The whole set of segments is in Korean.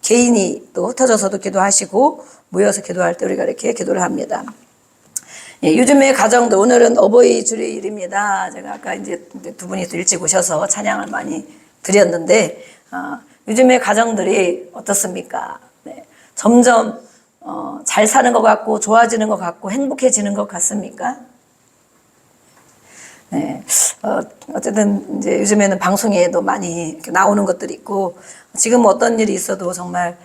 개인이 또 흩어져서도 기도하시고 모여서 기도할 때 우리가 이렇게 기도를 합니다. 예, 요즘의 가정들, 오늘은 어버이 주일입니다. 제가 아까 이제 두 분이 또 일찍 오셔서 찬양을 많이 드렸는데, 요즘의 가정들이 어떻습니까? 네, 점점 잘 사는 것 같고 좋아지는 것 같고 행복해지는 것 같습니까? 네, 어쨌든 이제 요즘에는 방송에도 많이 이렇게 나오는 것들이 있고 지금 어떤 일이 있어도 정말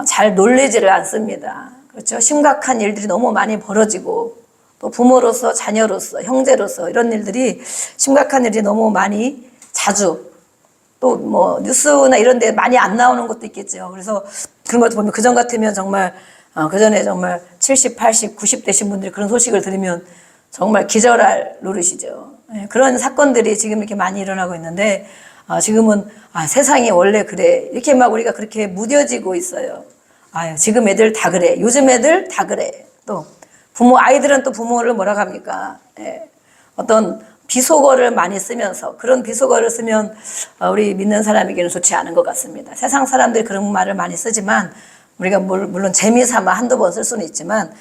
잘 놀래지를 않습니다. 그렇죠? 심각한 일들이 너무 많이 벌어지고 또 부모로서 자녀로서 형제로서 이런 일들이 심각한 일이 너무 많이 자주 또 뭐 뉴스나 이런 데 많이 안 나오는 것도 있겠죠. 그래서 그런 것도 보면 그전 같으면 정말 그전에 정말 70, 80, 90 되신 분들이 그런 소식을 들으면 정말 기절할 노릇이죠. 그런 사건들이 지금 이렇게 많이 일어나고 있는데 지금은 세상이 원래 그래 이렇게 막 우리가 그렇게 무뎌지고 있어요. 지금 애들 다 그래. 요즘 애들 다 그래. 또 아이들은 또 부모를 뭐라고 합니까? 어떤 비속어를 많이 쓰면서 그런 비속어를 쓰면 우리 믿는 사람에게는 좋지 않은 것 같습니다. 세상 사람들이 그런 말을 많이 쓰지만 우리가 물론 재미삼아 한두 번 쓸 수는 있지만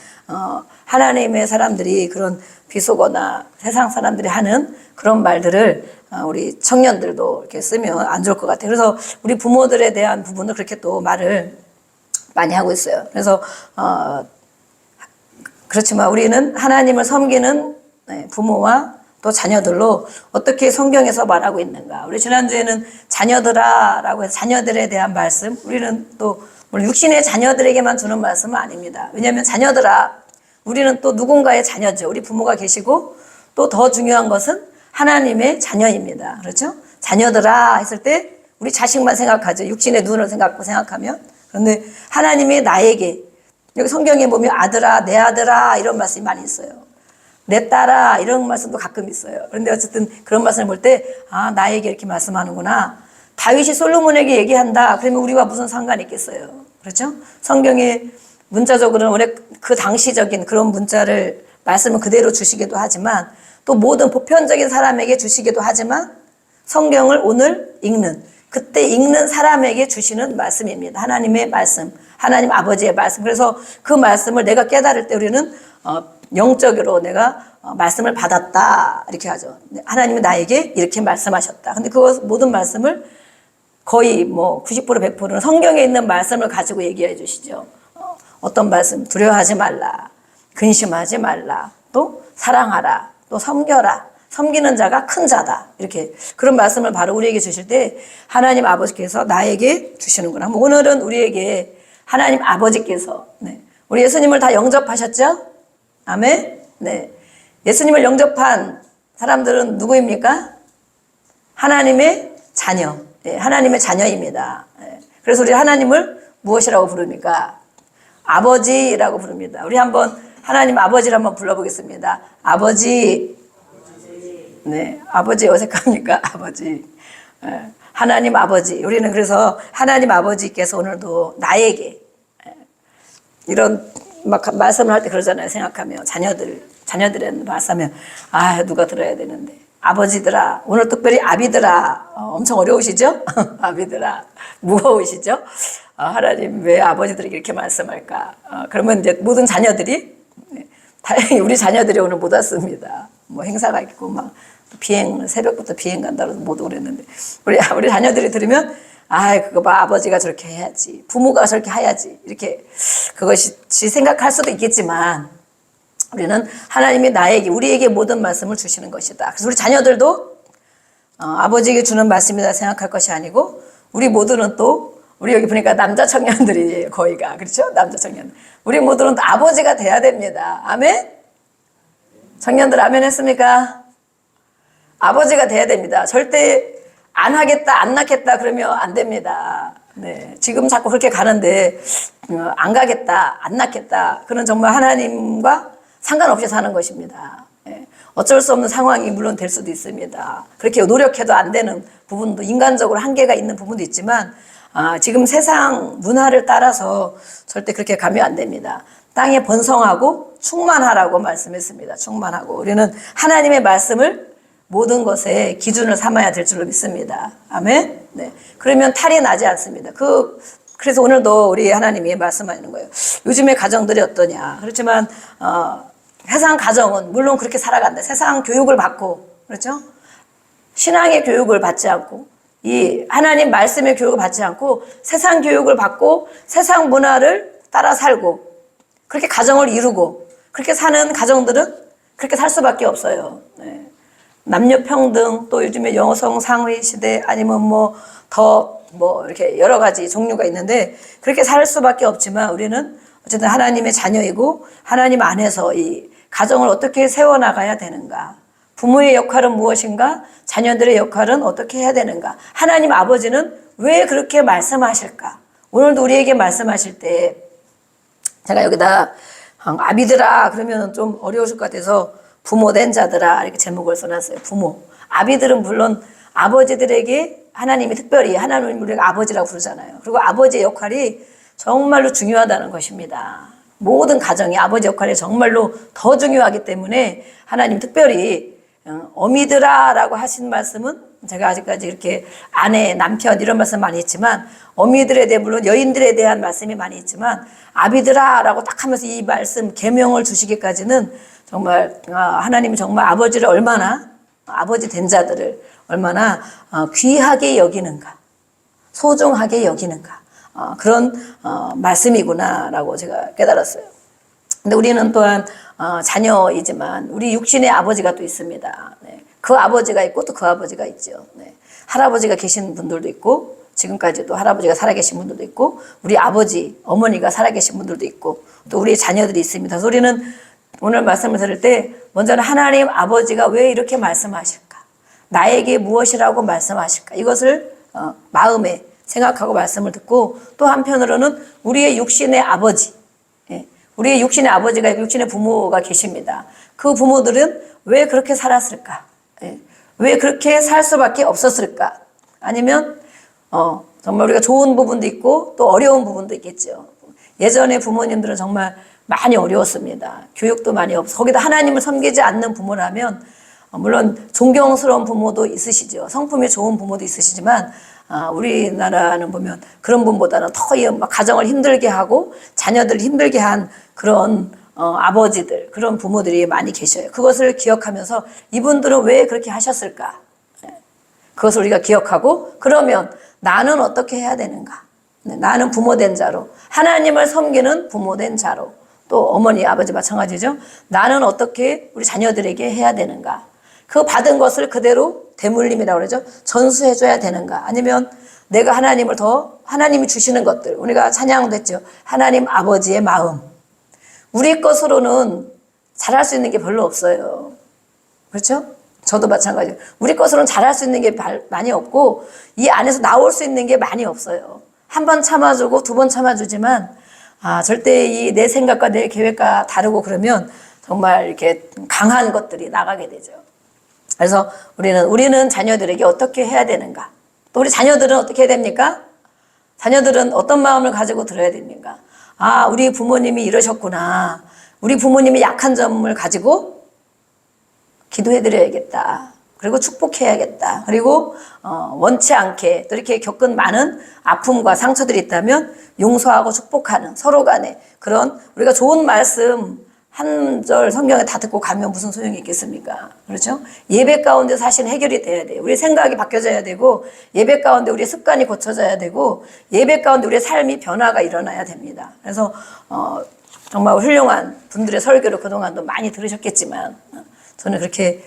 하나님의 사람들이 그런 비속어나 세상 사람들이 하는 그런 말들을 우리 청년들도 이렇게 쓰면 안 좋을 것 같아요. 그래서 우리 부모들에 대한 부분을 그렇게 또 말을 많이 하고 있어요. 그래서 그렇지만 우리는 하나님을 섬기는 부모와 또 자녀들로 어떻게 성경에서 말하고 있는가. 우리 지난주에는 자녀들아라고 해서 자녀들에 대한 말씀, 우리는 또 물론 육신의 자녀들에게만 주는 말씀은 아닙니다. 왜냐하면 자녀들아, 우리는 또 누군가의 자녀죠. 우리 부모가 계시고 또 더 중요한 것은 하나님의 자녀입니다. 그렇죠? 자녀들아 했을 때 우리 자식만 생각하죠. 육신의 눈을 생각하면. 그런데 하나님이 나에게, 여기 성경에 보면 아들아, 내 아들아 이런 말씀이 많이 있어요. 내 딸아 이런 말씀도 가끔 있어요. 그런데 어쨌든 그런 말씀을 볼 때 나에게 이렇게 말씀하는구나. 다윗이 솔로몬에게 얘기한다. 그러면 우리와 무슨 상관이 있겠어요. 그렇죠? 성경에 문자적으로는 원래 그 당시적인 그런 문자를 말씀을 그대로 주시기도 하지만 또 모든 보편적인 사람에게 주시기도 하지만 성경을 오늘 읽는 그때 읽는 사람에게 주시는 말씀입니다. 하나님의 말씀, 하나님 아버지의 말씀. 그래서 그 말씀을 내가 깨달을 때 우리는 영적으로 내가 말씀을 받았다 이렇게 하죠. 하나님이 나에게 이렇게 말씀하셨다. 근데 그 모든 말씀을 거의 뭐 90% 100%는 성경에 있는 말씀을 가지고 얘기해 주시죠. 어떤 말씀? 두려워하지 말라, 근심하지 말라, 또 사랑하라, 또 섬겨라. 섬기는 자가 큰 자다. 이렇게 그런 말씀을 바로 우리에게 주실 때 하나님 아버지께서 나에게 주시는구나. 오늘은 우리에게 하나님 아버지께서 우리 예수님을 다 영접하셨죠? 아멘. 네. 예수님을 영접한 사람들은 누구입니까? 하나님의 자녀. 네, 하나님의 자녀입니다. 네. 그래서 우리 하나님을 무엇이라고 부릅니까? 아버지라고 부릅니다. 우리 한번 하나님 아버지를 한번 불러보겠습니다. 아버지. 네, 아버지 어색합니까? 아버지. 네. 하나님 아버지. 우리는 그래서 하나님 아버지께서 오늘도 나에게 이런 막 말씀을 할 때 그러잖아요. 생각하면 자녀들의 말씀하면 누가 들어야 되는데 아버지들아, 오늘 특별히 아비들아, 엄청 어려우시죠? 아비들아, 무거우시죠? 하나님 왜 아버지들에게 이렇게 말씀할까? 그러면 이제 모든 자녀들이 다행히 우리 자녀들이 오늘 못 왔습니다. 뭐 행사가 있고 막 새벽부터 비행 간다고 못 오랬는데 우리 자녀들이 들으면 그거 봐, 아버지가 저렇게 해야지, 부모가 저렇게 해야지, 이렇게 그것이 생각할 수도 있겠지만 우리는 하나님이 우리에게 모든 말씀을 주시는 것이다. 그래서 우리 자녀들도 아버지에게 주는 말씀이다 생각할 것이 아니고 우리 모두는 또 우리 여기 보니까 남자 청년들이에요. 거의가. 그렇죠? 남자 청년. 우리 모두는 또 아버지가 돼야 됩니다. 아멘? 청년들 아멘 했습니까? 아버지가 돼야 됩니다. 절대 안 하겠다, 안 낳겠다 그러면 안 됩니다. 네. 지금 자꾸 그렇게 가는데 안 가겠다, 안 낳겠다. 그건 정말 하나님과 상관없이 사는 것입니다. 네. 어쩔 수 없는 상황이 물론 될 수도 있습니다. 그렇게 노력해도 안 되는 부분도 인간적으로 한계가 있는 부분도 있지만 지금 세상 문화를 따라서 절대 그렇게 가면 안 됩니다. 땅에 번성하고 충만하라고 말씀했습니다. 충만하고 우리는 하나님의 말씀을 모든 것에 기준을 삼아야 될 줄로 믿습니다. 아멘. 네. 그러면 탈이 나지 않습니다. 그 그래서 오늘도 우리 하나님이 말씀하시는 거예요. 요즘의 가정들이 어떠냐. 그렇지만 세상 가정은 물론 그렇게 살아간다. 세상 교육을 받고, 그렇죠? 신앙의 교육을 받지 않고, 이 하나님 말씀의 교육을 받지 않고 세상 교육을 받고 세상 문화를 따라 살고 그렇게 가정을 이루고 그렇게 사는 가정들은 그렇게 살 수밖에 없어요. 네. 남녀 평등, 또 요즘에 여성 상위 시대, 아니면 이렇게 여러 가지 종류가 있는데 그렇게 살 수밖에 없지만 우리는 어쨌든 하나님의 자녀이고 하나님 안에서 이 가정을 어떻게 세워나가야 되는가. 부모의 역할은 무엇인가? 자녀들의 역할은 어떻게 해야 되는가? 하나님 아버지는 왜 그렇게 말씀하실까? 오늘도 우리에게 말씀하실 때 제가 여기다 아비들아 그러면 좀 어려우실 것 같아서 부모 된 자들아 이렇게 제목을 써놨어요. 부모. 아비들은 물론 아버지들에게 하나님이 특별히 하나님을 우리가 아버지라고 부르잖아요. 그리고 아버지의 역할이 정말로 중요하다는 것입니다. 모든 가정이 아버지 역할이 정말로 더 중요하기 때문에 하나님 특별히 어미들아 라고 하신 말씀은 제가 아직까지 이렇게 아내, 남편 이런 말씀 많이 했지만 어미들에 대해 물론 여인들에 대한 말씀이 많이 있지만 아비들아 라고 딱 하면서 이 말씀 계명을 주시기까지는 정말 하나님이 정말 아버지를 얼마나 아버지 된 자들을 얼마나 귀하게 여기는가 소중하게 여기는가 그런 말씀이구나라고 제가 깨달았어요. 근데 우리는 또한 자녀이지만 우리 육신의 아버지가 또 있습니다. 네. 그 아버지가 있고 또 그 아버지가 있죠. 네. 할아버지가 계신 분들도 있고 지금까지도 할아버지가 살아계신 분들도 있고 우리 아버지, 어머니가 살아계신 분들도 있고 또 우리 자녀들이 있습니다. 그래서 우리는 오늘 말씀을 들을 때 먼저는 하나님 아버지가 왜 이렇게 말씀하실까? 나에게 무엇이라고 말씀하실까? 이것을 마음에 생각하고 말씀을 듣고 또 한편으로는 우리의 육신의 아버지, 우리의 육신의 아버지가 있고 육신의 부모가 계십니다. 그 부모들은 왜 그렇게 살았을까? 왜 그렇게 살 수밖에 없었을까? 아니면 정말 우리가 좋은 부분도 있고 또 어려운 부분도 있겠죠. 예전에 부모님들은 정말 많이 어려웠습니다. 교육도 많이 없어. 거기다 하나님을 섬기지 않는 부모라면 물론 존경스러운 부모도 있으시죠. 성품이 좋은 부모도 있으시지만 우리나라는 보면 그런 분보다는 더 가정을 힘들게 하고 자녀들을 힘들게 한 그런 아버지들, 그런 부모들이 많이 계셔요. 그것을 기억하면서 이분들은 왜 그렇게 하셨을까? 그것을 우리가 기억하고 그러면 나는 어떻게 해야 되는가? 나는 부모된 자로 하나님을 섬기는 부모된 자로 또 어머니, 아버지 마찬가지죠. 나는 어떻게 우리 자녀들에게 해야 되는가? 그 받은 것을 그대로 대물림이라고 그러죠. 전수해줘야 되는가? 아니면 내가 하나님이 주시는 것들, 우리가 찬양도 했죠. 하나님 아버지의 마음. 우리 것으로는 잘할 수 있는 게 별로 없어요. 그렇죠? 저도 마찬가지예요. 우리 것으로는 잘할 수 있는 게 많이 없고 이 안에서 나올 수 있는 게 많이 없어요. 한 번 참아주고 두 번 참아주지만 절대 이 내 생각과 내 계획과 다르고 그러면 정말 이렇게 강한 것들이 나가게 되죠. 그래서 우리는 자녀들에게 어떻게 해야 되는가? 또 우리 자녀들은 어떻게 해야 됩니까? 자녀들은 어떤 마음을 가지고 들어야 됩니까? 우리 부모님이 이러셨구나. 우리 부모님이 약한 점을 가지고 기도해드려야겠다. 그리고 축복해야겠다. 그리고 원치 않게 또 이렇게 겪은 많은 아픔과 상처들이 있다면 용서하고 축복하는 서로 간에 그런 우리가 좋은 말씀 한 절 성경에 다 듣고 가면 무슨 소용이 있겠습니까? 그렇죠? 예배 가운데 사실 해결이 돼야 돼요. 우리 생각이 바뀌어져야 되고 예배 가운데 우리의 습관이 고쳐져야 되고 예배 가운데 우리의 삶이 변화가 일어나야 됩니다. 그래서 정말 훌륭한 분들의 설교를 그동안도 많이 들으셨겠지만 저는 그렇게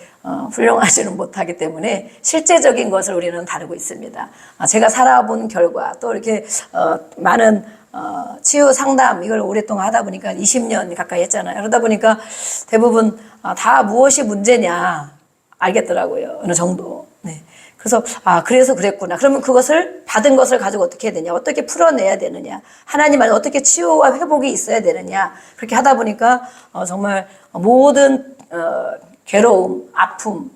훌륭하지는 못하기 때문에 실제적인 것을 우리는 다루고 있습니다. 제가 살아본 결과 또 이렇게 많은 치유 상담 이걸 오랫동안 하다 보니까 20년 가까이 했잖아요. 그러다 보니까 대부분 다 무엇이 문제냐 알겠더라고요. 어느 정도. 네. 그래서 그래서 그랬구나. 그러면 그것을 받은 것을 가지고 어떻게 해야 되냐, 어떻게 풀어내야 되느냐, 하나님 안에 어떻게 치유와 회복이 있어야 되느냐 그렇게 하다 보니까 정말 모든 괴로움, 아픔,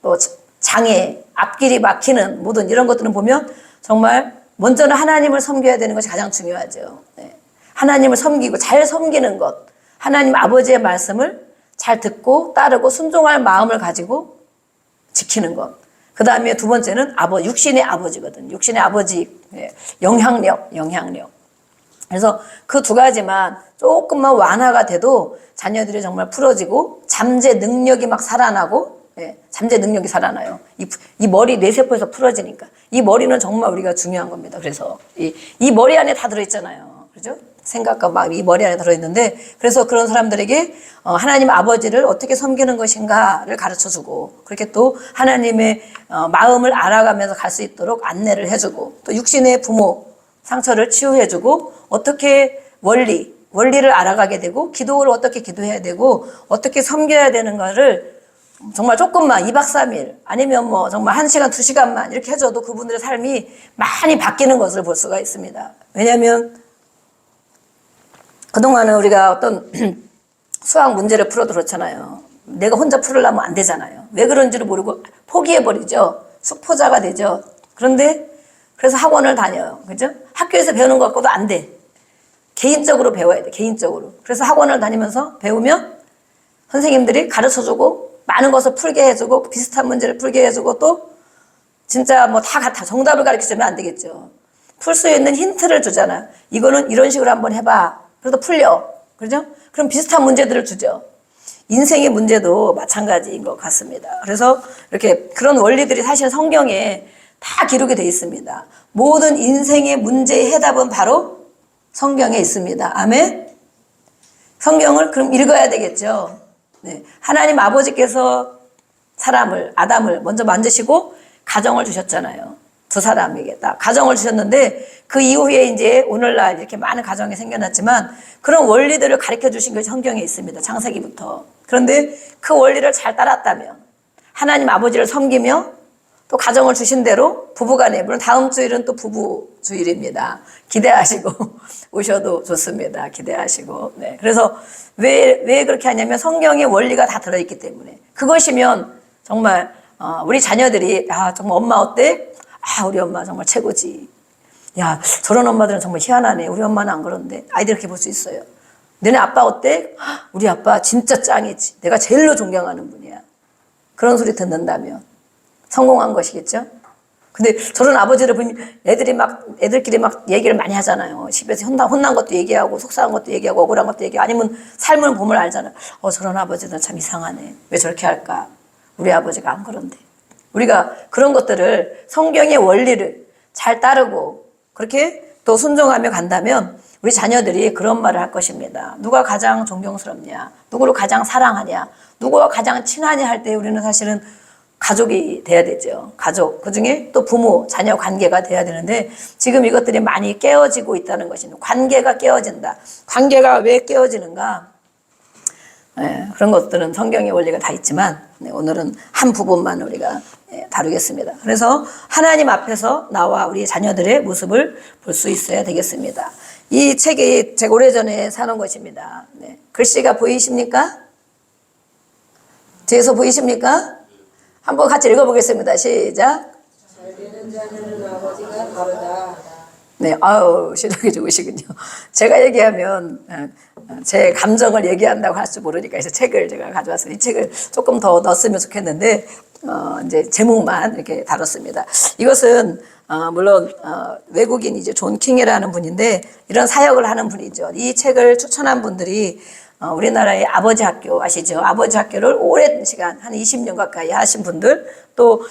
또 장애, 앞길이 막히는 모든 이런 것들은 보면 정말 먼저는 하나님을 섬겨야 되는 것이 가장 중요하죠. 네. 하나님을 섬기고 잘 섬기는 것, 하나님 아버지의 말씀을 잘 듣고 따르고 순종할 마음을 가지고 지키는 것. 그 다음에 두 번째는 육신의 아버지거든. 육신의 아버지 영향력. 그래서 그 두 가지만 조금만 완화가 돼도 자녀들이 정말 풀어지고 잠재 능력이 막 살아나고, 예, 잠재 능력이 살아나요. 이 머리 뇌세포에서 풀어지니까. 이 머리는 정말 우리가 중요한 겁니다. 그래서 이 머리 안에 다 들어있잖아요. 그죠? 생각과 막 이 머리 안에 들어있는데, 그래서 그런 사람들에게 하나님 아버지를 어떻게 섬기는 것인가를 가르쳐 주고, 그렇게 또 하나님의 마음을 알아가면서 갈 수 있도록 안내를 해주고, 또 육신의 부모 상처를 치유해주고, 어떻게 원리를 알아가게 되고, 기도를 어떻게 기도해야 되고, 어떻게 섬겨야 되는 거를 정말 조금만 2박 3일 아니면 뭐 정말 1시간 2시간만 이렇게 해줘도 그분들의 삶이 많이 바뀌는 것을 볼 수가 있습니다. 왜냐하면 그동안은 우리가 어떤 수학 문제를 풀어도 그렇잖아요. 내가 혼자 풀으려면 안 되잖아요. 왜 그런지를 모르고 포기해버리죠. 숙포자가 되죠. 그런데 그래서 학원을 다녀요. 그죠? 학교에서 배우는 것 같고도 안 돼. 개인적으로 배워야 돼. 개인적으로. 그래서 학원을 다니면서 배우면 선생님들이 가르쳐주고 많은 것을 풀게 해주고 비슷한 문제를 풀게 해주고 또 진짜 뭐 다 같아. 정답을 가르쳐주면 안 되겠죠. 풀 수 있는 힌트를 주잖아. 이거는 이런 식으로 한번 해봐. 그래도 풀려. 그죠? 그럼 비슷한 문제들을 주죠. 인생의 문제도 마찬가지인 것 같습니다. 그래서 이렇게 그런 원리들이 사실 성경에 다 기록이 되어 있습니다. 모든 인생의 문제의 해답은 바로 성경에 있습니다. 아멘? 성경을 그럼 읽어야 되겠죠. 네. 하나님 아버지께서 아담을 먼저 만드시고 가정을 주셨잖아요. 두 사람에게 딱 가정을 주셨는데 그 이후에 이제 오늘날 이렇게 많은 가정이 생겨났지만 그런 원리들을 가르쳐 주신 것이 성경에 있습니다. 창세기부터. 그런데 그 원리를 잘 따랐다면 하나님 아버지를 섬기며 또 가정을 주신 대로 부부간에, 물론 다음 주일은 또 부부 주일입니다. 기대하시고 오셔도 좋습니다. 기대하시고. 네. 그래서 왜 그렇게 하냐면 성경의 원리가 다 들어있기 때문에. 그것이면 정말 우리 자녀들이 정말 엄마 어때? 우리 엄마 정말 최고지. 야, 저런 엄마들은 정말 희한하네. 우리 엄마는 안 그런데. 아이들 이렇게 볼 수 있어요. 너네 아빠 어때? 우리 아빠 진짜 짱이지. 내가 제일로 존경하는 분이야. 그런 소리 듣는다면 성공한 것이겠죠? 근데 저런 아버지를 보면 애들끼리 막 얘기를 많이 하잖아요. 집에서 혼난 것도 얘기하고, 속상한 것도 얘기하고, 억울한 것도 얘기하고, 아니면 삶을 보면 알잖아요. 저런 아버지는 참 이상하네. 왜 저렇게 할까? 우리 아버지가 안 그런데. 우리가 그런 것들을 성경의 원리를 잘 따르고, 그렇게 또 순종하며 간다면, 우리 자녀들이 그런 말을 할 것입니다. 누가 가장 존경스럽냐? 누구를 가장 사랑하냐? 누구와 가장 친하냐 할 때 우리는 사실은 가족이 돼야 되죠. 가족. 그 중에 또 부모, 자녀 관계가 돼야 되는데 지금 이것들이 많이 깨어지고 있다는 것입니다. 관계가 깨어진다. 관계가 왜 깨어지는가? 네, 그런 것들은 성경의 원리가 다 있지만 오늘은 한 부분만 우리가 다루겠습니다. 그래서 하나님 앞에서 나와 우리 자녀들의 모습을 볼 수 있어야 되겠습니다. 이 책이 제가 오래전에 사놓은 것입니다. 네. 글씨가 보이십니까? 뒤에서 보이십니까? 한번 같이 읽어보겠습니다. 시작. 잘 되는 자녀는 아버지가 다르다. 네, 시력이 좋으시군요. 제가 얘기하면 제 감정을 얘기한다고 할 줄 모르니까 그래서 책을 제가 가져왔어요. 이 책을 조금 더 넣었으면 좋겠는데 이제 제목만 이렇게 다뤘습니다. 이것은 물론 외국인 이제 존 킹이라는 분인데 이런 사역을 하는 분이죠. 이 책을 추천한 분들이 우리나라의 아버지 학교 아시죠? 아버지 학교를 오랜 시간 한 20년 가까이 하신 분들 또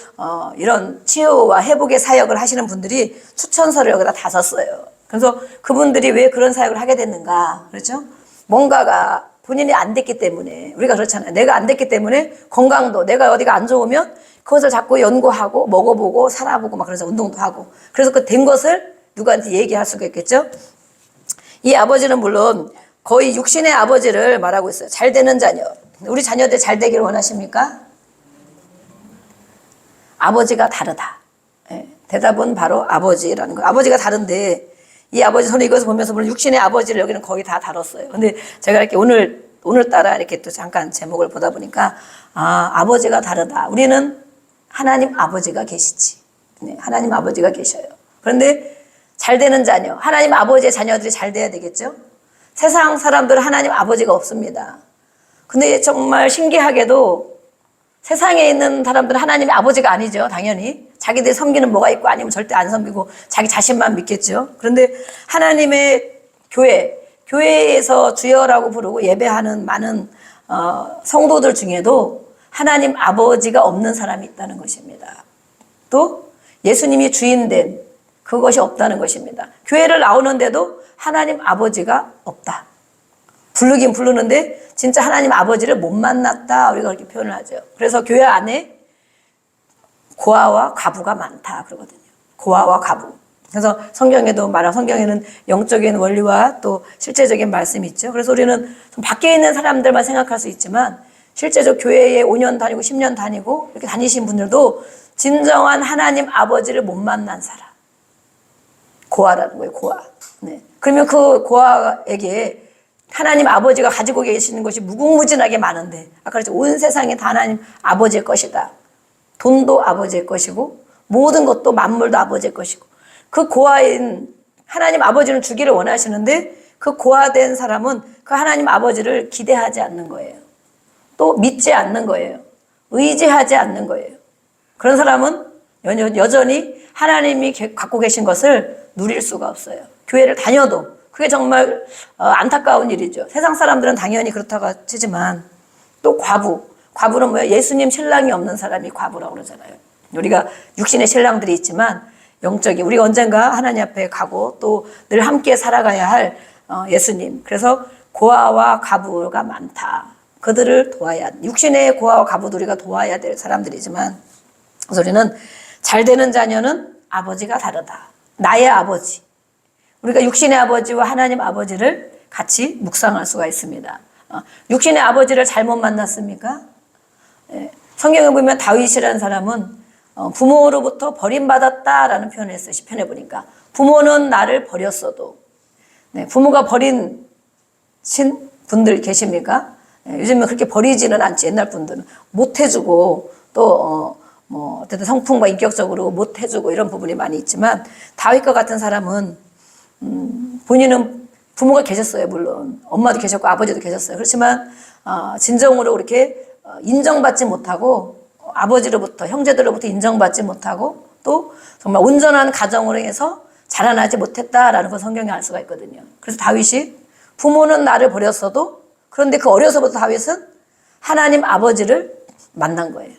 이런 치유와 회복의 사역을 하시는 분들이 추천서를 여기다 다 썼어요. 그래서 그분들이 왜 그런 사역을 하게 됐는가? 그렇죠? 뭔가가 본인이 안 됐기 때문에 우리가 그렇잖아요. 내가 안 됐기 때문에 건강도 내가 어디가 안 좋으면 그것을 자꾸 연구하고 먹어보고 살아보고 막 그래서 운동도 하고 그래서 그 된 것을 누구한테 얘기할 수가 있겠죠? 이 아버지는 물론 거의 육신의 아버지를 말하고 있어요. 잘 되는 자녀. 우리 자녀들 잘 되기를 원하십니까? 아버지가 다르다. 대답은 바로 아버지라는 거예요. 아버지가 다른데 이 아버지 저는 이것을 보면서 물론 육신의 아버지를 여기는 거의 다 다뤘어요. 근데 제가 이렇게 오늘따라 이렇게 또 잠깐 제목을 보다 보니까 아버지가 다르다. 우리는 하나님 아버지가 계시지. 네, 하나님 아버지가 계셔요. 그런데 잘 되는 자녀, 하나님 아버지의 자녀들이 잘 돼야 되겠죠? 세상 사람들은 하나님 아버지가 없습니다. 근데 정말 신기하게도 세상에 있는 사람들은 하나님의 아버지가 아니죠. 당연히. 자기들이 섬기는 뭐가 있고 아니면 절대 안 섬기고 자기 자신만 믿겠죠. 그런데 하나님의 교회에서 주여라고 부르고 예배하는 많은 성도들 중에도 하나님 아버지가 없는 사람이 있다는 것입니다. 또 예수님이 주인된 그것이 없다는 것입니다. 교회를 나오는데도 하나님 아버지가 없다. 부르긴 부르는데 진짜 하나님 아버지를 못 만났다. 우리가 그렇게 표현을 하죠. 그래서 교회 안에 고아와 과부가 많다 그러거든요. 고아와 과부. 그래서 성경에도 말하는 성경에는 영적인 원리와 또 실제적인 말씀이 있죠. 그래서 우리는 좀 밖에 있는 사람들만 생각할 수 있지만 실제적 교회에 5년 다니고 10년 다니고 이렇게 다니신 분들도 진정한 하나님 아버지를 못 만난 사람. 고아라는 거예요. 고아. 네. 그러면 그 고아에게 하나님 아버지가 가지고 계시는 것이 무궁무진하게 많은데 아까 그랬죠. 온 세상이 다 하나님 아버지의 것이다. 돈도 아버지의 것이고 모든 것도 만물도 아버지의 것이고 그 고아인 하나님 아버지는 주기를 원하시는데 그 고아된 사람은 그 하나님 아버지를 기대하지 않는 거예요. 또 믿지 않는 거예요. 의지하지 않는 거예요. 그런 사람은 여전히 하나님이 갖고 계신 것을 누릴 수가 없어요. 교회를 다녀도 그게 정말 안타까운 일이죠. 세상 사람들은 당연히 그렇다고 치지만 또 과부는 뭐예요? 예수님 신랑이 없는 사람이 과부라고 그러잖아요. 우리가 육신의 신랑들이 있지만 영적인 우리 언젠가 하나님 앞에 가고 또 늘 함께 살아가야 할 예수님. 그래서 고아와 과부가 많다. 그들을 도와야 육신의 고아와 과부도 우리가 도와야 될 사람들이지만 그래서 우리는 잘 되는 자녀는 아버지가 다르다. 나의 아버지. 우리가 육신의 아버지와 하나님 아버지를 같이 묵상할 수가 있습니다. 육신의 아버지를 잘못 만났습니까? 성경에 보면 다윗이라는 사람은 부모로부터 버림받았다라는 표현을 했어요. 시편에 보니까. 부모는 나를 버렸어도. 부모가 버린 분들 계십니까? 요즘은 그렇게 버리지는 않지. 옛날 분들은 못해주고 또 어쨌든 성품과 인격적으로 못해주고 이런 부분이 많이 있지만 다윗과 같은 사람은 본인은 부모가 계셨어요. 물론 엄마도 계셨고 아버지도 계셨어요. 그렇지만 진정으로 그렇게 인정받지 못하고 아버지로부터 형제들로부터 인정받지 못하고 또 정말 온전한 가정으로 해서 자라나지 못했다라는 걸 성경에 알 수가 있거든요. 그래서 다윗이 부모는 나를 버렸어도 그런데 그 어려서부터 다윗은 하나님 아버지를 만난 거예요.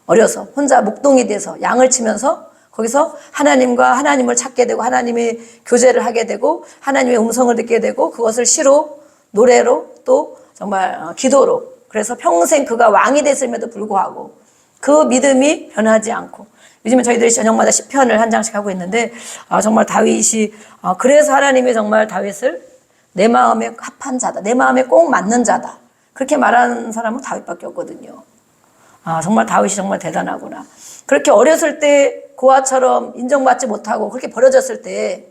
어려서 혼자 목동이 돼서 양을 치면서 거기서 하나님을 찾게 되고 하나님의 교제를 하게 되고 하나님의 음성을 듣게 되고 그것을 시로 노래로 또 정말 기도로 그래서 평생 그가 왕이 됐음에도 불구하고 그 믿음이 변하지 않고 요즘에 저희들이 저녁마다 시편을 한 장씩 하고 있는데 정말 다윗이 그래서 하나님이 정말 다윗을 내 마음에 합한 자다. 내 마음에 꼭 맞는 자다. 그렇게 말하는 사람은 다윗밖에 없거든요. 정말 다윗이 정말 대단하구나. 그렇게 어렸을 때 고아처럼 인정받지 못하고 그렇게 버려졌을 때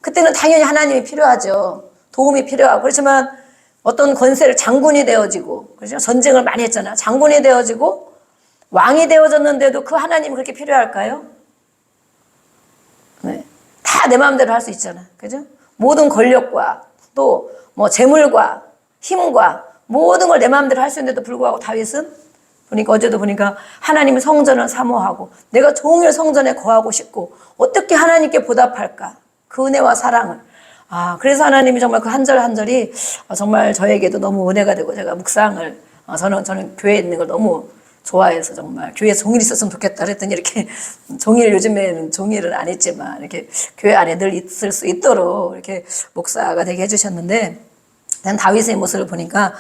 그때는 당연히 하나님이 필요하죠. 도움이 필요하고 그렇지만 어떤 권세를 장군이 되어지고 그렇죠? 전쟁을 많이 했잖아요. 장군이 되어지고 왕이 되어졌는데도 그 하나님이 그렇게 필요할까요? 네. 다 내 마음대로 할 수 있잖아. 그죠? 모든 권력과 또 뭐 재물과 힘과 모든 걸 내 마음대로 할 수 있는데도 불구하고 다윗은 어제도 보니까 하나님의 성전을 사모하고 내가 종일 성전에 거하고 싶고 어떻게 하나님께 보답할까? 그 은혜와 사랑을. 그래서 하나님이 정말 그 한 절 한 절이 정말 저에게도 너무 은혜가 되고 제가 묵상을 저는 교회에 있는 걸 너무 좋아해서 정말 교회에 종일 있었으면 좋겠다 그랬더니 이렇게 종일 요즘에는 종일은 안 했지만 이렇게 교회 안에 늘 있을 수 있도록 이렇게 목사가 되게 해주셨는데 난 다윗의 모습을 보니까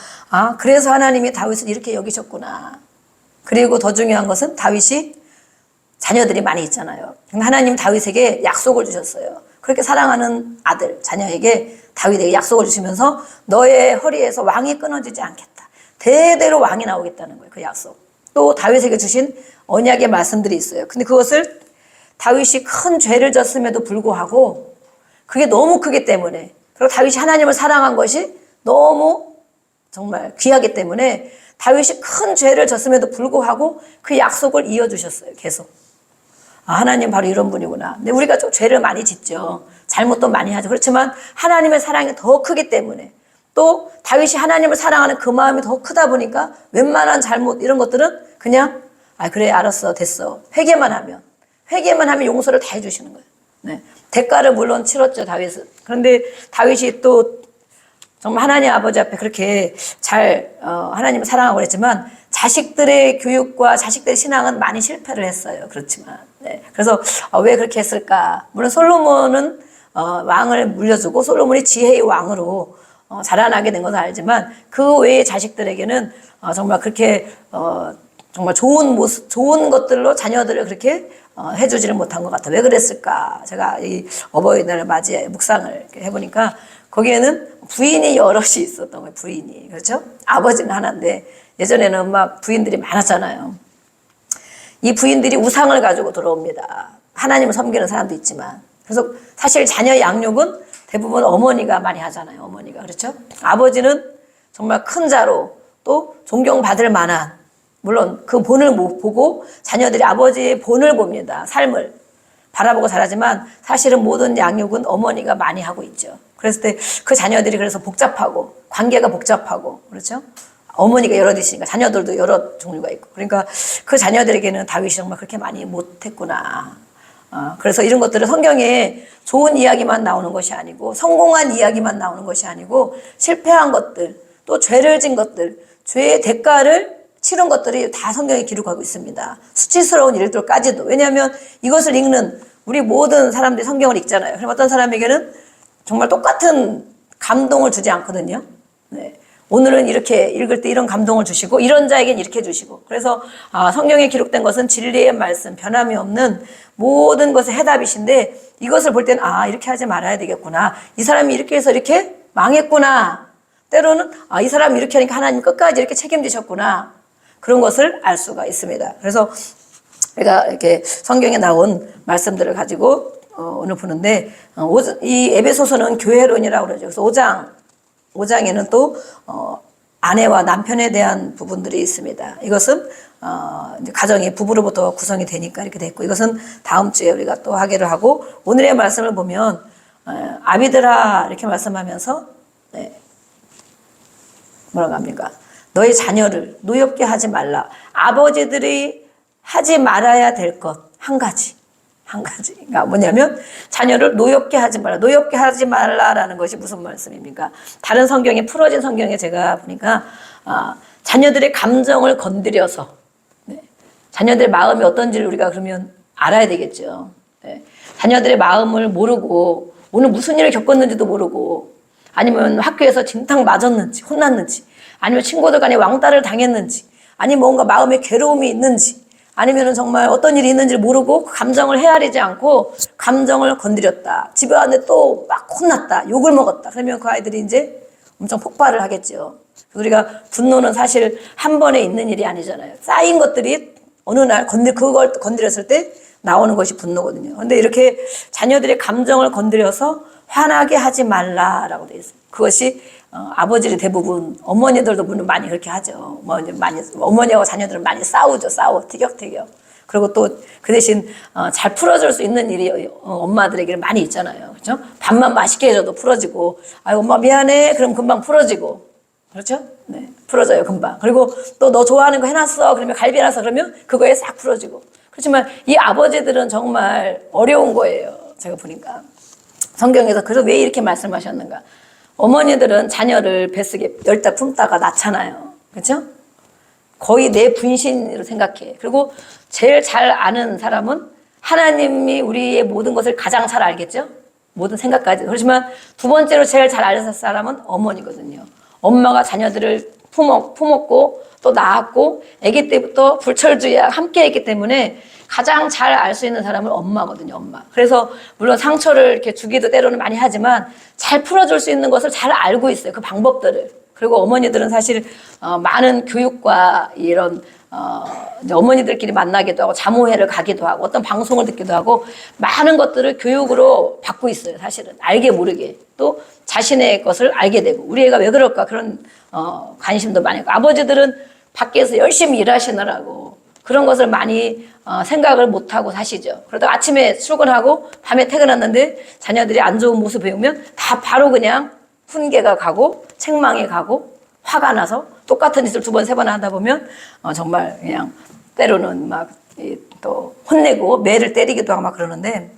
그래서 하나님이 다윗을 이렇게 여기셨구나. 그리고 더 중요한 것은 다윗이 자녀들이 많이 있잖아요. 하나님 다윗에게 약속을 주셨어요. 그렇게 사랑하는 아들, 자녀에게 다윗에게 약속을 주시면서 너의 허리에서 왕이 끊어지지 않겠다. 대대로 왕이 나오겠다는 거예요. 그 약속. 또 다윗에게 주신 언약의 말씀들이 있어요. 근데 그것을 다윗이 큰 죄를 졌음에도 불구하고 그게 너무 크기 때문에 그리고 다윗이 하나님을 사랑한 것이 너무 정말 귀하기 때문에 다윗이 큰 죄를 졌음에도 불구하고 그 약속을 이어주셨어요. 계속. 하나님 바로 이런 분이구나. 근데 우리가 좀 죄를 많이 짓죠. 잘못도 많이 하죠. 그렇지만 하나님의 사랑이 더 크기 때문에 또 다윗이 하나님을 사랑하는 그 마음이 더 크다 보니까 웬만한 잘못 이런 것들은 그냥 그래 알았어 됐어. 회개만 하면 용서를 다 해주시는 거예요. 네. 대가를 물론 치렀죠, 다윗은. 그런데 다윗이 또 정말 하나님 아버지 앞에 그렇게 잘 하나님을 사랑하고 그랬지만 자식들의 교육과 자식들의 신앙은 많이 실패를 했어요. 그렇지만 네. 그래서 왜 그렇게 했을까? 물론 솔로몬은 왕을 물려주고 솔로몬이 지혜의 왕으로 자라나게 된 것은 알지만 그 외의 자식들에게는 정말 그렇게 정말 좋은 모습, 좋은 것들로 자녀들을 그렇게 해주지를 못한 것 같아요. 왜 그랬을까? 제가 이 어버이날을 맞이해 묵상을 이렇게 해보니까 거기에는 부인이 여럿이 있었던 거예요. 부인이. 그렇죠? 아버지는 하나인데 예전에는 막 부인들이 많았잖아요. 이 부인들이 우상을 가지고 들어옵니다. 하나님을 섬기는 사람도 있지만. 그래서 사실 자녀 양육은 대부분 어머니가 많이 하잖아요. 어머니가. 그렇죠? 아버지는 정말 큰 자로 또 존경받을 만한 물론 그 본을 보고 자녀들이 아버지의 본을 봅니다. 삶을 바라보고 자라지만 사실은 모든 양육은 어머니가 많이 하고 있죠. 그랬을 때 그 자녀들이 그래서 복잡하고 관계가 복잡하고 그렇죠? 어머니가 여럿 있으니까 자녀들도 여러 종류가 있고 그러니까 그 자녀들에게는 다윗이 정말 그렇게 많이 못했구나. 그래서 이런 것들은 성경에 좋은 이야기만 나오는 것이 아니고 성공한 이야기만 나오는 것이 아니고 실패한 것들 또 죄를 진 것들 죄의 대가를 치른 것들이 다 성경에 기록하고 있습니다. 수치스러운 일들까지도. 왜냐하면 이것을 읽는 우리 모든 사람들이 성경을 읽잖아요. 그럼 어떤 사람에게는 정말 똑같은 감동을 주지 않거든요. 네. 오늘은 이렇게 읽을 때 이런 감동을 주시고 이런 자에겐 이렇게 주시고 그래서 성경에 기록된 것은 진리의 말씀, 변함이 없는 모든 것의 해답이신데 이것을 볼 때는 이렇게 하지 말아야 되겠구나. 이 사람이 이렇게 해서 이렇게 망했구나. 때로는 이 사람이 이렇게 하니까 하나님 끝까지 이렇게 책임지셨구나. 그런 것을 알 수가 있습니다. 그래서 제가 이렇게 성경에 나온 말씀들을 가지고 오늘 보는데 이 에베소서는 교회론이라고 그러죠. 그래서 5장에는 또 아내와 남편에 대한 부분들이 있습니다. 이것은 이제 가정이 부부로부터 구성이 되니까 이렇게 됐고 이것은 다음 주에 우리가 또 하기로 하고 오늘의 말씀을 보면 아비들아 이렇게 말씀하면서 뭐라고 합니까? 너의 자녀를 노엽게 하지 말라. 아버지들이 하지 말아야 될 것 한 가지. 그러니까 뭐냐면 자녀를 노엽게 하지 말라. 노엽게 하지 말라라는 것이 무슨 말씀입니까? 다른 성경에 풀어진 성경에 제가 보니까 자녀들의 감정을 건드려서 자녀들의 마음이 어떤지를 우리가 그러면 알아야 되겠죠. 자녀들의 마음을 모르고 오늘 무슨 일을 겪었는지도 모르고 아니면 학교에서 진탕 맞았는지 혼났는지 아니면 친구들 간에 왕따를 당했는지 아니면 뭔가 마음에 괴로움이 있는지 아니면 정말 어떤 일이 있는지를 모르고 그 감정을 헤아리지 않고 감정을 건드렸다. 집에 왔는데 또 막 혼났다. 욕을 먹었다. 그러면 그 아이들이 이제 엄청 폭발을 하겠죠. 우리가 분노는 사실 한 번에 있는 일이 아니잖아요. 쌓인 것들이 어느 날 그걸 건드렸을 때 나오는 것이 분노거든요. 그런데 이렇게 자녀들의 감정을 건드려서 화나게 하지 말라라고 되어 있어요. 그것이 아버지들 대부분 어머니들도 물론 많이 그렇게 하죠. 어머니하고 자녀들은 많이 싸우죠. 티격태격. 그리고 또 그 대신 잘 풀어줄 수 있는 일이 엄마들에게는 많이 있잖아요. 그렇죠? 밥만 맛있게 해줘도 풀어지고 엄마 미안해. 그럼 금방 풀어지고. 그렇죠? 네, 풀어져요 금방. 그리고 또 너 좋아하는 거 해놨어. 그러면 갈비 해놨어. 그러면 그거에 싹 풀어지고. 그렇지만 이 아버지들은 정말 어려운 거예요. 제가 보니까. 성경에서 그래서 왜 이렇게 말씀하셨는가. 어머니들은 자녀를 뱃속에 열다 품다가 낳잖아요. 그렇죠? 거의 내 분신으로 생각해. 그리고 제일 잘 아는 사람은 하나님이 우리의 모든 것을 가장 잘 알겠죠? 모든 생각까지. 그렇지만 두 번째로 제일 잘 아는 사람은 어머니거든요. 엄마가 자녀들을 품었고 또 낳았고 아기 때부터 불철주야 함께 했기 때문에 가장 잘 알 수 있는 사람은 엄마거든요, 엄마. 그래서 물론 상처를 이렇게 주기도 때로는 많이 하지만 잘 풀어줄 수 있는 것을 잘 알고 있어요, 그 방법들을. 그리고 어머니들은 사실 많은 교육과 이런 이제 어머니들끼리 만나기도 하고 자모회를 가기도 하고 어떤 방송을 듣기도 하고 많은 것들을 교육으로 받고 있어요, 사실은. 알게 모르게. 또 자신의 것을 알게 되고 우리 애가 왜 그럴까 그런 관심도 많이 있고 아버지들은 밖에서 열심히 일하시느라고 그런 것을 많이 생각을 못하고 사시죠. 그러다가 아침에 출근하고 밤에 퇴근했는데 자녀들이 안 좋은 모습 배우면 다 바로 그냥 훈계가 가고 책망이 가고 화가 나서 똑같은 짓을 두 번, 세 번 하다 보면 정말 그냥 때로는 막 또 혼내고 매를 때리기도 하고 막 그러는데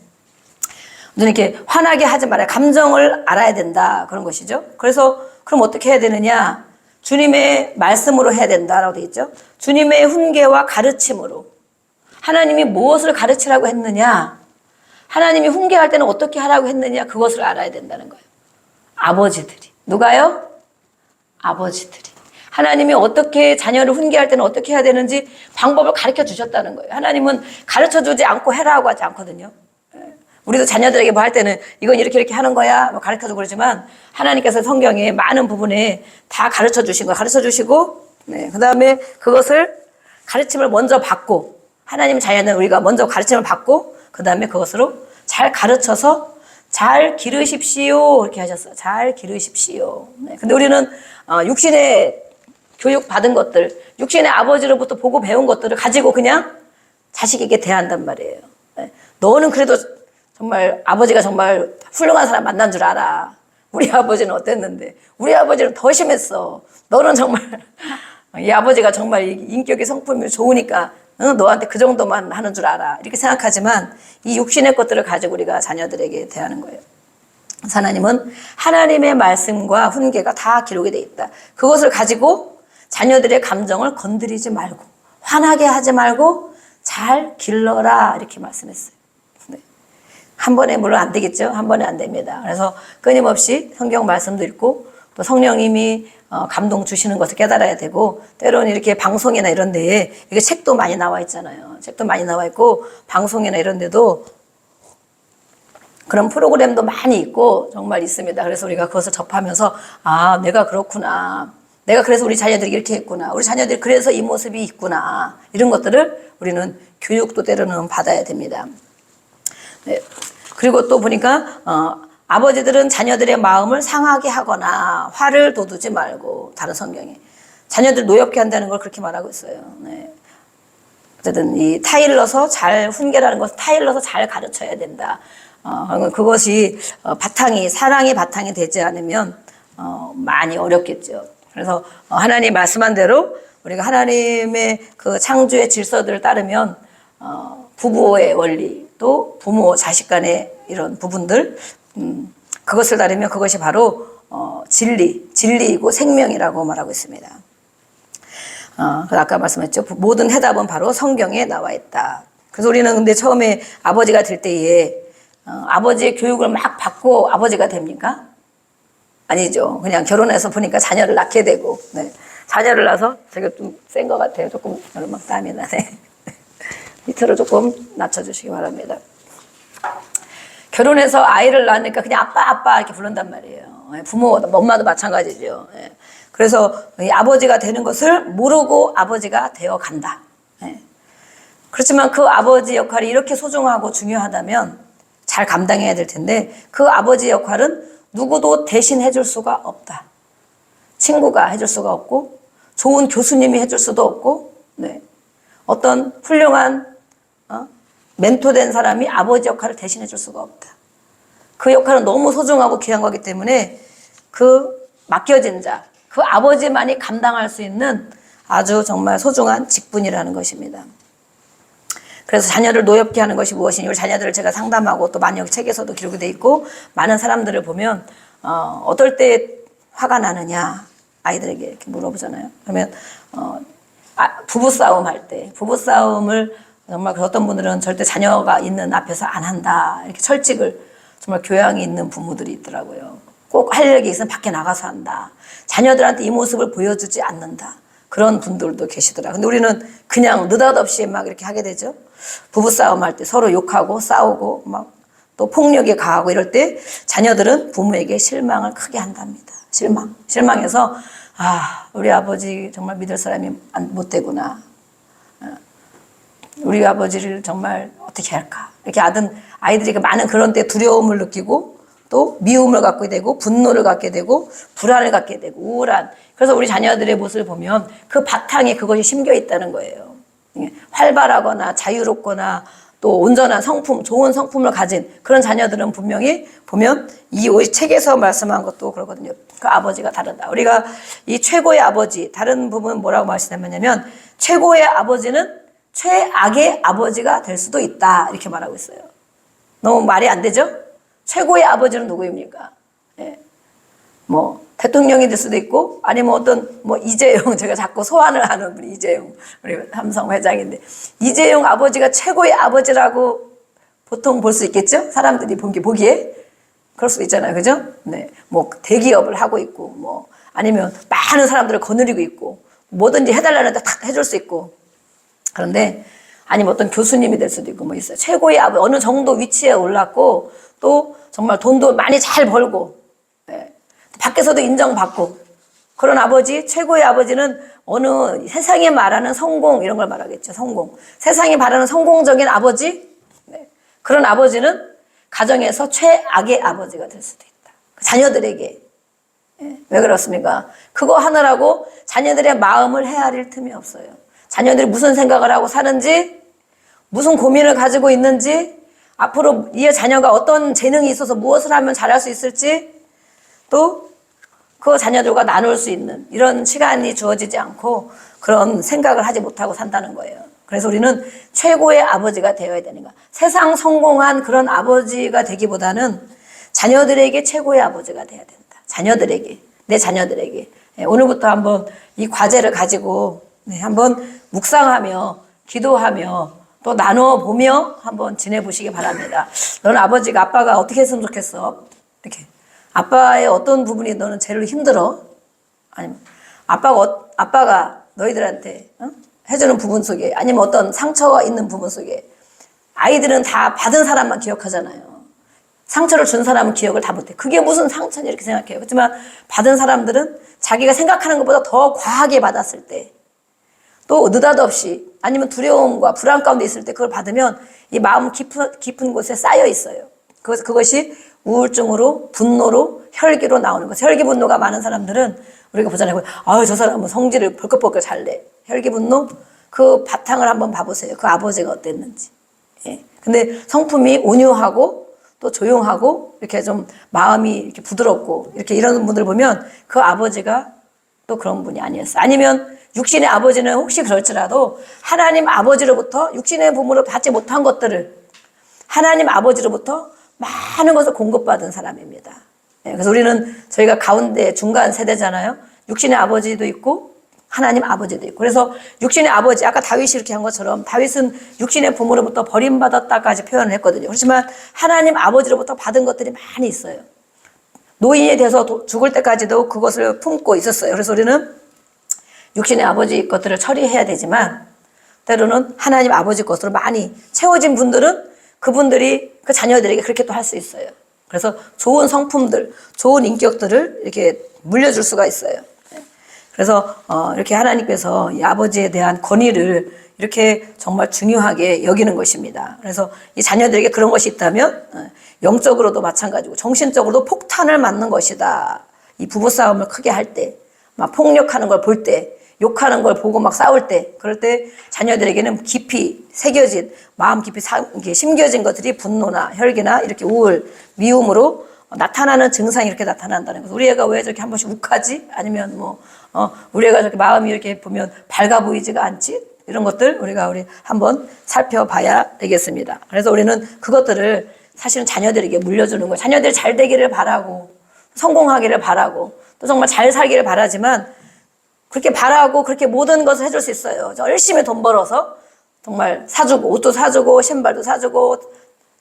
눈 이렇게 화나게 하지 말아야 감정을 알아야 된다 그런 것이죠. 그래서 그럼 어떻게 해야 되느냐? 주님의 말씀으로 해야 된다라고 되어 있죠. 주님의 훈계와 가르침으로. 하나님이 무엇을 가르치라고 했느냐? 하나님이 훈계할 때는 어떻게 하라고 했느냐? 그것을 알아야 된다는 거예요. 아버지들이. 누가요? 아버지들이. 하나님이 어떻게 자녀를 훈계할 때는 어떻게 해야 되는지 방법을 가르쳐 주셨다는 거예요. 하나님은 가르쳐 주지 않고 해라고 하지 않거든요. 우리도 자녀들에게 뭐 할 때는 이건 이렇게 하는 거야 뭐 가르쳐 주고 그러지만 하나님께서 성경에 많은 부분에 다 가르쳐 주신 거 가르쳐 주시고 그 다음에 그것을 가르침을 먼저 받고 하나님 자녀는 우리가 먼저 가르침을 받고 그 다음에 그것으로 잘 가르쳐서 잘 기르십시오 이렇게 하셨어요. 잘 기르십시오. 근데 우리는 육신의 교육 받은 것들 육신의 아버지로부터 보고 배운 것들을 가지고 그냥 자식에게 대한단 말이에요. 너는 그래도 정말 아버지가 정말 훌륭한 사람 만난 줄 알아. 우리 아버지는 어땠는데 우리 아버지는 더 심했어. 너는 정말 이 아버지가 정말 인격이 성품이 좋으니까 너한테 그 정도만 하는 줄 알아. 이렇게 생각하지만 이 육신의 것들을 가지고 우리가 자녀들에게 대하는 거예요. 하나님은 하나님의 말씀과 훈계가 다 기록이 돼 있다. 그것을 가지고 자녀들의 감정을 건드리지 말고 화나게 하지 말고 잘 길러라 이렇게 말씀했어요. 한 번에 물론 안 되겠죠. 한 번에 안 됩니다. 그래서 끊임없이 성경 말씀도 읽고 또 성령님이 감동 주시는 것을 깨달아야 되고 때로는 이렇게 방송이나 이런 데에 이게 책도 많이 나와 있잖아요. 책도 많이 나와 있고 방송이나 이런 데도 그런 프로그램도 많이 있고 정말 있습니다. 그래서 우리가 그것을 접하면서 아 내가 그렇구나. 내가 그래서 우리 자녀들이 이렇게 했구나. 우리 자녀들이 그래서 이 모습이 있구나. 이런 것들을 우리는 교육도 때로는 받아야 됩니다. 네. 그리고 또 보니까 아버지들은 자녀들의 마음을 상하게 하거나 화를 돋우지 말고 다른 성경에 자녀들 노엽게 한다는 걸 그렇게 말하고 있어요. 네. 어쨌든 이 타일러서 잘 훈계라는 것은 타일러서 잘 가르쳐야 된다. 그것이 바탕이 사랑의 바탕이 되지 않으면 많이 어렵겠죠. 그래서 하나님 말씀한 대로 우리가 하나님의 그 창조의 질서들을 따르면 부부의 원리 또 부모 자식 간의 이런 부분들 그것을 따르면 그것이 바로 진리이고 생명이라고 말하고 있습니다. 아까 말씀했죠. 모든 해답은 바로 성경에 나와 있다. 그래서 우리는 근데 처음에 아버지가 될 때에 아버지의 교육을 막 받고 아버지가 됩니까? 아니죠. 그냥 결혼해서 보니까 자녀를 낳게 되고 자녀를 낳아서 제가 좀 센 것 같아요. 조금 막 땀이 나네. 밑으로 조금 낮춰주시기 바랍니다. 결혼해서 아이를 낳으니까 그냥 아빠 이렇게 부른단 말이에요. 부모, 엄마도 마찬가지죠. 그래서 이 아버지가 되는 것을 모르고 아버지가 되어 간다. 그렇지만 그 아버지 역할이 이렇게 소중하고 중요하다면 잘 감당해야 될 텐데 그 아버지 역할은 누구도 대신 해줄 수가 없다. 친구가 해줄 수가 없고 좋은 교수님이 해줄 수도 없고 어떤 훌륭한 멘토된 사람이 아버지 역할을 대신해 줄 수가 없다. 그 역할은 너무 소중하고 귀한 거기 때문에 그 맡겨진 자, 그 아버지만이 감당할 수 있는 아주 정말 소중한 직분이라는 것입니다. 그래서 자녀를 노엽게 하는 것이 무엇이냐. 우리 자녀들을 제가 상담하고 또 많이 책에서도 기록이 돼 있고 많은 사람들을 보면 어떨 때 화가 나느냐 아이들에게 이렇게 물어보잖아요. 그러면 부부싸움 할 때 부부싸움을 정말 어떤 분들은 절대 자녀가 있는 앞에서 안 한다. 이렇게 철칙을 정말 교양이 있는 부모들이 있더라고요. 꼭 할 일이 있으면 밖에 나가서 한다. 자녀들한테 이 모습을 보여주지 않는다. 그런 분들도 계시더라. 근데 우리는 그냥 느닷없이 막 이렇게 하게 되죠. 부부싸움 할 때 서로 욕하고 싸우고 막 또 폭력에 가하고 이럴 때 자녀들은 부모에게 실망을 크게 한답니다. 실망해서 우리 아버지 정말 믿을 사람이 못 되구나. 우리 아버지를 정말 어떻게 할까? 이렇게 아이들이 많은 그런 때 두려움을 느끼고 또 미움을 갖게 되고 분노를 갖게 되고 불안을 갖게 되고 우울한. 그래서 우리 자녀들의 모습을 보면 그 바탕에 그것이 심겨 있다는 거예요. 활발하거나 자유롭거나 또 온전한 성품, 좋은 성품을 가진 그런 자녀들은 분명히 보면 이 책에서 말씀한 것도 그러거든요. 그 아버지가 다르다. 우리가 이 최고의 아버지, 다른 부분은 뭐라고 말씀하냐면 최고의 아버지는 최악의 아버지가 될 수도 있다. 이렇게 말하고 있어요. 너무 말이 안 되죠? 최고의 아버지는 누구입니까? 예. 뭐 대통령이 될 수도 있고 아니면 어떤 뭐 이재용 제가 자꾸 소환을 하는 분이 이재용 우리 삼성 회장인데 이재용 아버지가 최고의 아버지라고 보통 볼 수 있겠죠? 사람들이 보기에 그럴 수도 있잖아요, 그죠? 네, 뭐 대기업을 하고 있고 뭐 아니면 많은 사람들을 거느리고 있고 뭐든지 해달라는데 탁 해줄 수 있고 그런데 아니면 어떤 교수님이 될 수도 있고 뭐 있어요. 최고의 아버지 어느 정도 위치에 올랐고 또 정말 돈도 많이 잘 벌고 네. 밖에서도 인정받고 그런 아버지 최고의 아버지는 어느 세상이 말하는 성공 이런 걸 말하겠죠. 성공 세상이 말하는 성공적인 아버지 네. 그런 아버지는 가정에서 최악의 아버지가 될 수도 있다. 자녀들에게 네. 왜 그렇습니까? 그거 하느라고 자녀들의 마음을 헤아릴 틈이 없어요. 자녀들이 무슨 생각을 하고 사는지 무슨 고민을 가지고 있는지 앞으로 이 자녀가 어떤 재능이 있어서 무엇을 하면 잘할 수 있을지 또 그 자녀들과 나눌 수 있는 이런 시간이 주어지지 않고 그런 생각을 하지 못하고 산다는 거예요. 그래서 우리는 최고의 아버지가 되어야 되는 거야. 세상 성공한 그런 아버지가 되기보다는 자녀들에게 최고의 아버지가 돼야 된다. 자녀들에게, 내 자녀들에게. 오늘부터 한번 이 과제를 가지고 한번 묵상하며 기도하며 또 나눠보며 한번 지내보시기 바랍니다. 너는 아버지가 아빠가 어떻게 했으면 좋겠어? 이렇게. 아빠의 어떤 부분이 너는 제일 힘들어? 아니면 아빠가 너희들한테 해주는 부분 속에 아니면 어떤 상처가 있는 부분 속에 아이들은 다 받은 사람만 기억하잖아요. 상처를 준 사람은 기억을 다 못해. 그게 무슨 상처냐 이렇게 생각해요. 그렇지만 받은 사람들은 자기가 생각하는 것보다 더 과하게 받았을 때 또 느닷없이 아니면 두려움과 불안 가운데 있을 때 그걸 받으면 이 마음 깊은 곳에 쌓여 있어요. 그것이 우울증으로 분노로 혈기로 나오는 거죠. 혈기 분노가 많은 사람들은 우리가 보잖아요. 아유 저 사람은 성질을 벌컥벌컥 잘 내. 혈기 분노 그 바탕을 한번 봐보세요. 그 아버지가 어땠는지. 예. 근데 성품이 온유하고 또 조용하고 이렇게 좀 마음이 이렇게 부드럽고 이렇게 이런 분들 보면 그 아버지가 또 그런 분이 아니었어요. 아니면 육신의 아버지는 혹시 그럴지라도 하나님 아버지로부터 육신의 부모로 받지 못한 것들을 하나님 아버지로부터 많은 것을 공급받은 사람입니다. 그래서 우리는 저희가 가운데 중간 세대잖아요. 육신의 아버지도 있고 하나님 아버지도 있고 그래서 육신의 아버지 아까 다윗이 이렇게 한 것처럼 다윗은 육신의 부모로부터 버림받았다까지 표현을 했거든요. 그렇지만 하나님 아버지로부터 받은 것들이 많이 있어요. 노인이 돼서 죽을 때까지도 그것을 품고 있었어요. 그래서 우리는 육신의 아버지 것들을 처리해야 되지만 때로는 하나님 아버지 것으로 많이 채워진 분들은 그분들이 그 자녀들에게 그렇게 또 할 수 있어요. 그래서 좋은 성품들, 좋은 인격들을 이렇게 물려줄 수가 있어요. 그래서 이렇게 하나님께서 이 아버지에 대한 권위를 이렇게 정말 중요하게 여기는 것입니다. 그래서 이 자녀들에게 그런 것이 있다면 영적으로도 마찬가지고 정신적으로도 폭탄을 맞는 것이다. 이 부부싸움을 크게 할 때, 막 폭력하는 걸 볼 때, 욕하는 걸 보고 막 싸울 때, 그럴 때 자녀들에게는 깊이 새겨진, 마음 깊이 이렇게 심겨진 것들이 분노나 혈기나 이렇게 우울, 미움으로 나타나는 증상이 이렇게 나타난다는 거죠. 우리 애가 왜 저렇게 한 번씩 욱하지? 아니면 우리 애가 저렇게 마음이 이렇게 보면 밝아 보이지가 않지? 이런 것들 우리 한번 살펴봐야 되겠습니다. 그래서 우리는 그것들을 사실은 자녀들에게 물려주는 거예요. 자녀들 잘 되기를 바라고, 성공하기를 바라고, 또 정말 잘 살기를 바라지만 그렇게 바라고 그렇게 모든 것을 해줄 수 있어요. 열심히 돈 벌어서 정말 사주고, 옷도 사주고, 신발도 사주고,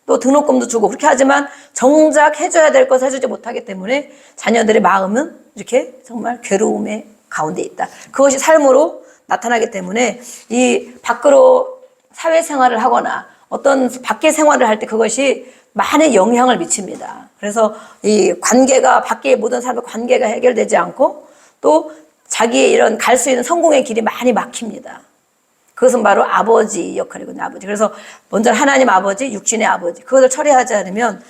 또 등록금도 주고 그렇게 하지만 정작 해줘야 될 것을 해주지 못하기 때문에 자녀들의 마음은 이렇게 정말 괴로움의 가운데 있다. 그것이 삶으로 나타나기 때문에 이 밖으로 사회생활을 하거나 어떤 밖에 생활을 할 때 그것이 많은 영향을 미칩니다. 그래서 이 관계가 밖의 모든 사람의 관계가 해결되지 않고 또 자기의 이런 갈 수 있는 성공의 길이 많이 막힙니다. 그것은 바로 아버지 역할이거든요. 아버지. 그래서 먼저 하나님 아버지, 육신의 아버지 그것을 처리하지 않으면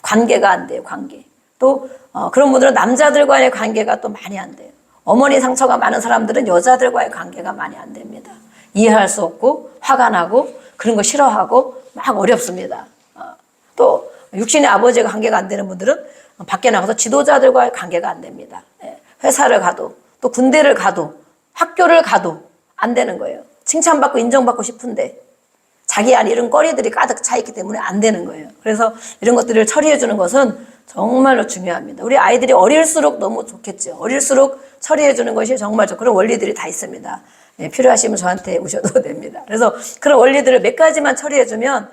관계가 안 돼요. 관계. 또 그런 분들은 남자들과의 관계가 또 많이 안 돼요. 어머니 상처가 많은 사람들은 여자들과의 관계가 많이 안 됩니다. 이해할 수 없고 화가 나고 그런 거 싫어하고 막 어렵습니다. 또 육신의 아버지가 관계가 안 되는 분들은 밖에 나가서 지도자들과의 관계가 안 됩니다. 회사를 가도 또 군대를 가도 학교를 가도 안 되는 거예요. 칭찬받고 인정받고 싶은데 자기 안에 이런 꺼리들이 가득 차 있기 때문에 안 되는 거예요. 그래서 이런 것들을 처리해 주는 것은 정말로 중요합니다. 우리 아이들이 어릴수록 너무 좋겠죠. 어릴수록 처리해 주는 것이 정말 좋고 그런 원리들이 다 있습니다. 예, 필요하시면 저한테 오셔도 됩니다. 그래서 그런 원리들을 몇 가지만 처리해 주면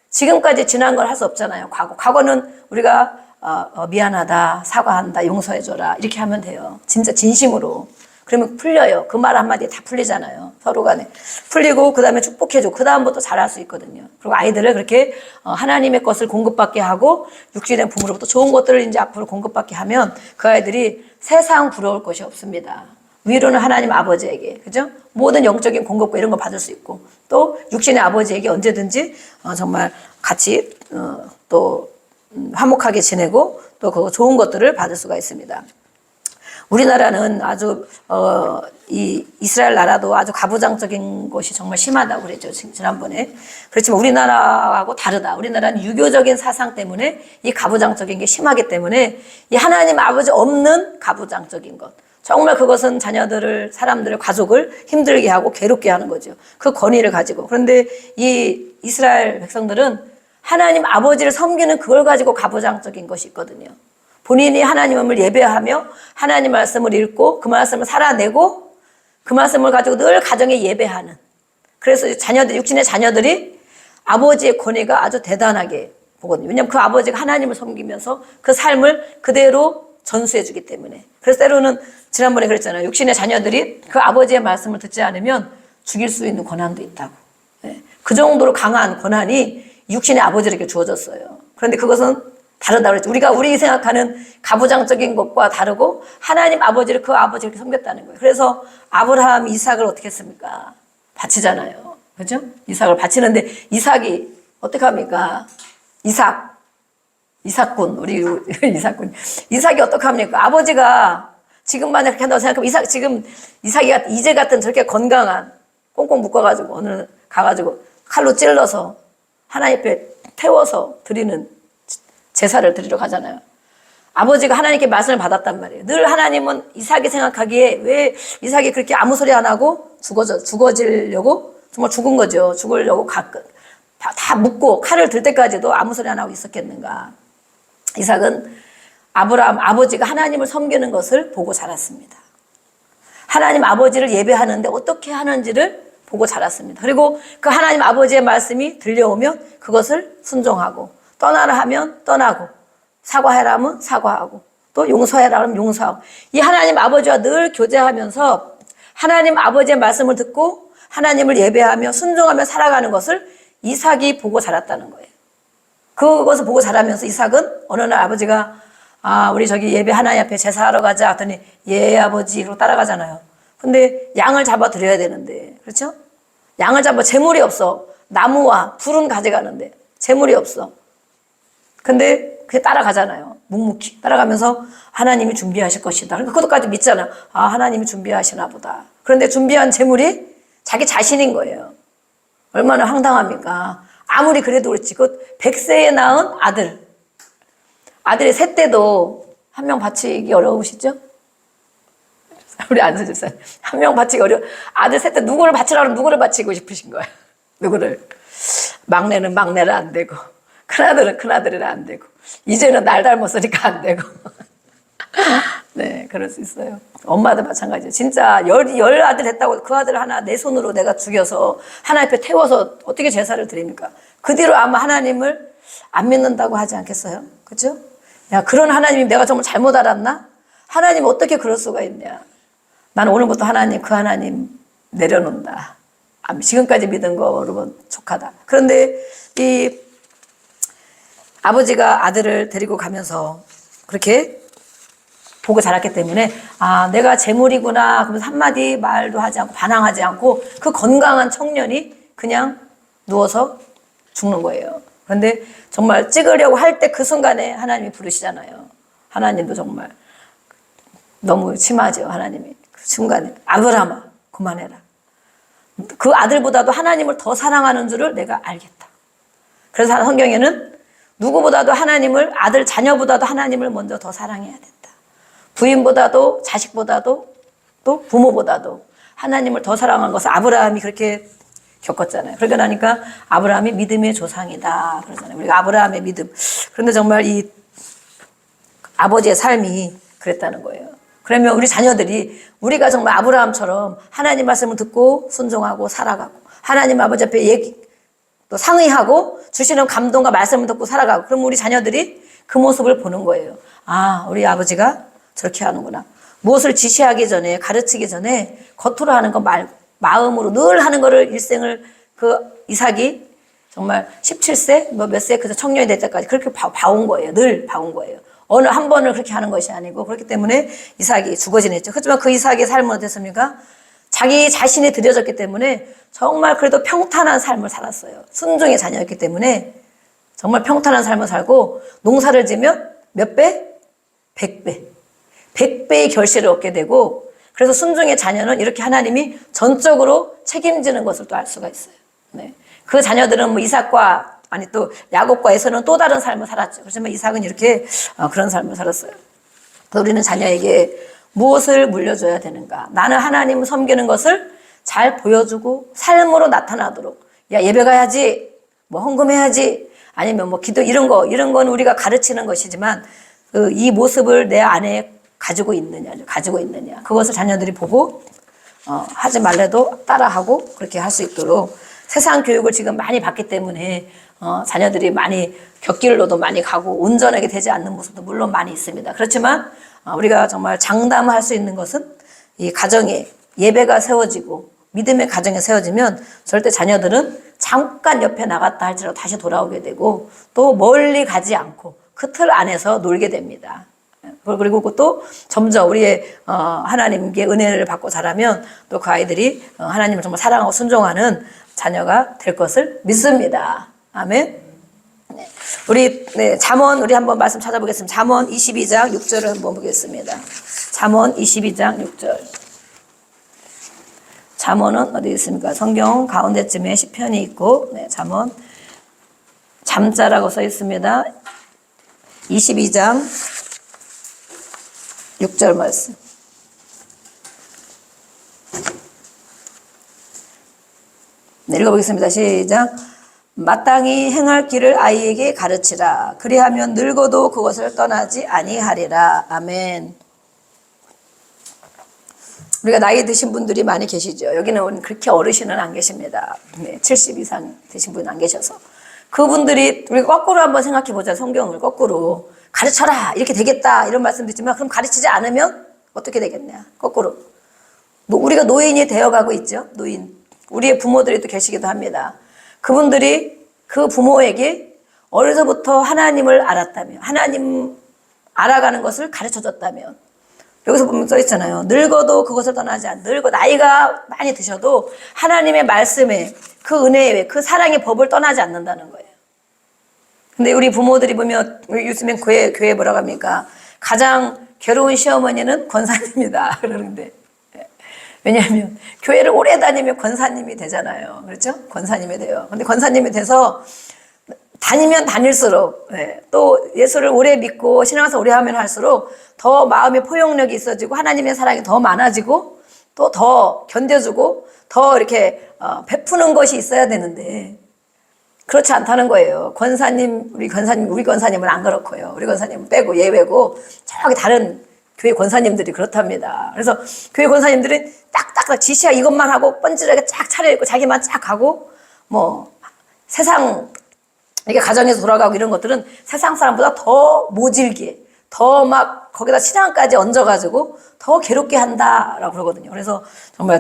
지금까지 지난 걸 할 수 없잖아요. 과거는 우리가 미안하다, 사과한다, 용서해줘라 이렇게 하면 돼요. 진짜 진심으로. 그러면 풀려요. 그 말 한마디에 다 풀리잖아요. 서로 간에. 풀리고 그 다음에 축복해주고 그 다음부터 잘할 수 있거든요. 그리고 아이들을 그렇게 하나님의 것을 공급받게 하고 육신의 부모로부터 좋은 것들을 이제 앞으로 공급받게 하면 그 아이들이 세상 부러울 것이 없습니다. 위로는 하나님 아버지에게, 그죠? 모든 영적인 공급과 이런 거 받을 수 있고 또 육신의 아버지에게 언제든지 정말 같이 또 화목하게 지내고 또 그 좋은 것들을 받을 수가 있습니다. 우리나라는 아주 이 이스라엘 나라도 아주 가부장적인 것이 정말 심하다고 그랬죠. 지난번에. 그렇지만 우리나라하고 다르다. 우리나라는 유교적인 사상 때문에 이 가부장적인 게 심하기 때문에 이 하나님 아버지 없는 가부장적인 것. 정말 그것은 자녀들을, 사람들을, 가족을 힘들게 하고 괴롭게 하는 거죠. 그 권위를 가지고. 그런데 이 이스라엘 백성들은 하나님 아버지를 섬기는 그걸 가지고 가부장적인 것이 있거든요. 본인이 하나님을 예배하며 하나님 말씀을 읽고 그 말씀을 살아내고 그 말씀을 가지고 늘 가정에 예배하는. 그래서 육신의 자녀들이 아버지의 권위가 아주 대단하게 보거든요. 왜냐하면 그 아버지가 하나님을 섬기면서 그 삶을 그대로 전수해 주기 때문에. 그래서 때로는 지난번에 그랬잖아요. 육신의 자녀들이 그 아버지의 말씀을 듣지 않으면 죽일 수 있는 권한도 있다고. 그 정도로 강한 권한이 육신의 아버지에게 주어졌어요. 그런데 그것은 다르다고 그랬죠. 우리 생각하는 가부장적인 것과 다르고 하나님 아버지를 그 아버지를 섬겼다는 거예요. 그래서 아브라함 이삭을 어떻게 했습니까? 바치잖아요. 그죠? 이삭을 바치는데 이삭이 어떻게 합니까? 이삭군, 우리 이삭군. 이삭이 어떻게 합니까? 아버지가 지금만 그렇게 한다고 생각하면 이삭이 이제 같은 저렇게 건강한 꽁꽁 묶어가지고 오늘 가가지고 칼로 찔러서 하나님 앞에 태워서 드리는 제사를 드리러 가잖아요. 아버지가 하나님께 말씀을 받았단 말이에요. 늘 하나님은 이삭이 생각하기에 왜 이삭이 그렇게 아무 소리 안 하고 죽어지려고 정말 죽은 거죠. 죽으려고 다 묻고 칼을 들 때까지도 아무 소리 안 하고 있었겠는가. 이삭은 아브라함 아버지가 하나님을 섬기는 것을 보고 자랐습니다. 하나님 아버지를 예배하는데 어떻게 하는지를 보고 자랐습니다. 그리고 그 하나님 아버지의 말씀이 들려오면 그것을 순종하고 떠나라 하면 떠나고 사과해라 하면 사과하고 또 용서해라 하면 용서하고 이 하나님 아버지와 늘 교제하면서 하나님 아버지의 말씀을 듣고 하나님을 예배하며 순종하며 살아가는 것을 이삭이 보고 자랐다는 거예요. 그것을 보고 자라면서 이삭은 어느 날 아버지가 우리 저기 예배 하나님 앞에 제사하러 가자 하더니 예 아버지 그러고 따라가잖아요. 근데 양을 잡아 드려야 되는데 그렇죠? 양을 잡아 재물이 없어. 나무와 불은 가져가는데 재물이 없어. 근데 그게 따라가잖아요. 묵묵히 따라가면서 하나님이 준비하실 것이다. 그것까지 믿잖아요. 하나님이 준비하시나 보다. 그런데 준비한 재물이 자기 자신인 거예요. 얼마나 황당합니까? 아무리 그래도 그렇지. 그 100세에 낳은 아들이 셋 때도 한 명 바치기 어려우시죠? 우리 안수집사님 한 명 바치기 아들 셋 때 누구를 바치라면 누구를 바치고 싶으신 거예요. 누구를. 막내는 막내를 안 되고 큰아들은 큰아들이라 안 되고 이제는 날 닮았으니까 안 되고 네 그럴 수 있어요. 엄마도 마찬가지예요. 진짜 열 아들 했다고 그 아들 하나 내 손으로 내가 죽여서 하나님 앞에 태워서 어떻게 제사를 드립니까? 그 뒤로 아마 하나님을 안 믿는다고 하지 않겠어요? 그렇죠? 야 그런 하나님이 내가 정말 잘못 알았나? 하나님 어떻게 그럴 수가 있냐? 나는 오늘부터 그 하나님 내려놓는다. 지금까지 믿은 거로 족하다. 그런데 이 아버지가 아들을 데리고 가면서 그렇게 보고 자랐기 때문에 내가 재물이구나 그러면서 한마디 말도 하지 않고 반항하지 않고 그 건강한 청년이 그냥 누워서 죽는 거예요. 그런데 정말 찍으려고 할 때 그 순간에 하나님이 부르시잖아요. 하나님도 정말 너무 심하죠. 하나님이 그 순간에 아브라함아 그만해라. 그 아들보다도 하나님을 더 사랑하는 줄을 내가 알겠다. 그래서 성경에는 누구보다도 자녀보다도 하나님을 먼저 더 사랑해야 된다. 부인보다도 자식보다도 또 부모보다도 하나님을 더 사랑한 것을 아브라함이 그렇게 겪었잖아요. 그러니까 나니까 아브라함이 믿음의 조상이다 그러잖아요. 우리가 아브라함의 믿음. 그런데 정말 이 아버지의 삶이 그랬다는 거예요. 그러면 우리 자녀들이 우리가 정말 아브라함처럼 하나님 말씀을 듣고 순종하고 살아가고 하나님 아버지 앞에 또 상의하고 주시는 감동과 말씀을 듣고 살아가고 그럼 우리 자녀들이 그 모습을 보는 거예요. 아, 우리 아버지가 저렇게 하는구나. 무엇을 지시하기 전에 가르치기 전에 겉으로 하는 거 말고 마음으로 늘 하는 거를 일생을 그 이삭이 정말 17세 몇 세 그래서 청년이 될 때까지 그렇게 봐온 거예요. 늘 봐온 거예요. 어느 한 번을 그렇게 하는 것이 아니고 그렇기 때문에 이삭이 죽어 지냈죠. 그렇지만 그 이삭의 삶은 어땠습니까? 자기 자신이 들여졌기 때문에 정말 그래도 평탄한 삶을 살았어요. 순종의 자녀였기 때문에 정말 평탄한 삶을 살고 농사를 지면 몇 배? 100배. 100배의 결실을 얻게 되고 그래서 순종의 자녀는 이렇게 하나님이 전적으로 책임지는 것을 또 알 수가 있어요. 네. 그 자녀들은 뭐 이삭과 아니 또 야곱과 에서는 또 다른 삶을 살았죠. 그렇지만 이삭은 이렇게 그런 삶을 살았어요. 우리는 자녀에게 무엇을 물려줘야 되는가? 나는 하나님을 섬기는 것을 잘 보여주고 삶으로 나타나도록 야 예배 가야지 뭐 헌금해야지 아니면 뭐 기도 이런 건 우리가 가르치는 것이지만 이 모습을 내 안에 가지고 있느냐 그것을 자녀들이 보고 하지 말래도 따라하고 그렇게 할 수 있도록 세상 교육을 지금 많이 받기 때문에 자녀들이 많이 곁길로도 많이 가고 온전하게 되지 않는 모습도 물론 많이 있습니다. 그렇지만 우리가 정말 장담할 수 있는 것은 이 가정에 예배가 세워지고 믿음의 가정이 세워지면 절대 자녀들은 잠깐 옆에 나갔다 할지라도 다시 돌아오게 되고 또 멀리 가지 않고 그 틀 안에서 놀게 됩니다. 그리고 또 점점 우리의 하나님께 은혜를 받고 자라면 또 그 아이들이 하나님을 정말 사랑하고 순종하는 자녀가 될 것을 믿습니다. 아멘. 네. 우리 잠언 우리 한번 말씀 찾아보겠습니다. 잠언 22장 6절을 한번 보겠습니다. 잠언 22장 6절. 잠언은 어디 있습니까? 성경 가운데쯤에 시편이 있고 잠언 잠자라고 써 있습니다. 22장 6절 말씀. 네, 읽어보겠습니다. 시작. 마땅히 행할 길을 아이에게 가르치라. 그리하면 늙어도 그것을 떠나지 아니하리라. 아멘. 우리가 나이 드신 분들이 많이 계시죠. 여기는 그렇게 어르신은 안 계십니다. 70 이상 되신 분은 안 계셔서. 그분들이 우리가 거꾸로 한번 생각해 보자. 성경을 거꾸로. 가르쳐라. 이렇게 되겠다. 이런 말씀 듣지만 그럼 가르치지 않으면 어떻게 되겠냐. 거꾸로. 우리가 노인이 되어가고 있죠. 노인. 우리의 부모들이 또 계시기도 합니다. 그분들이 그 부모에게 어려서부터 하나님을 알았다면 하나님 알아가는 것을 가르쳐줬다면 여기서 보면 써 있잖아요. 늙어도 그것을 떠나지 않. 늙어 나이가 많이 드셔도 하나님의 말씀에 그 은혜에 그 사랑의 법을 떠나지 않는다는 거예요. 근데 우리 부모들이 보면 요즘엔 교회 뭐라고 합니까? 가장 괴로운 시어머니는 권사님이다 그러는데 왜냐하면 교회를 오래 다니면 권사님이 되잖아요. 그렇죠? 권사님이 돼요. 근데 권사님이 돼서 다니면 다닐수록 또 예수를 오래 믿고 신앙생활 오래 하면 할수록 더 마음의 포용력이 있어지고 하나님의 사랑이 더 많아지고 또 더 견뎌주고 더 이렇게 베푸는 것이 있어야 되는데 그렇지 않다는 거예요. 우리 권사님은 안 그렇고요. 우리 권사님은 빼고 예외고 저기 다른 교회 권사님들이 그렇답니다. 그래서 교회 권사님들은 딱딱딱 지시야 이것만 하고 뻔질하게 쫙 차려입고 자기만 쫙 하고 뭐 세상 이게 가정에서 돌아가고 이런 것들은 세상 사람보다 더 모질게 더 막 거기다 신앙까지 얹어가지고 더 괴롭게 한다라고 그러거든요. 그래서 정말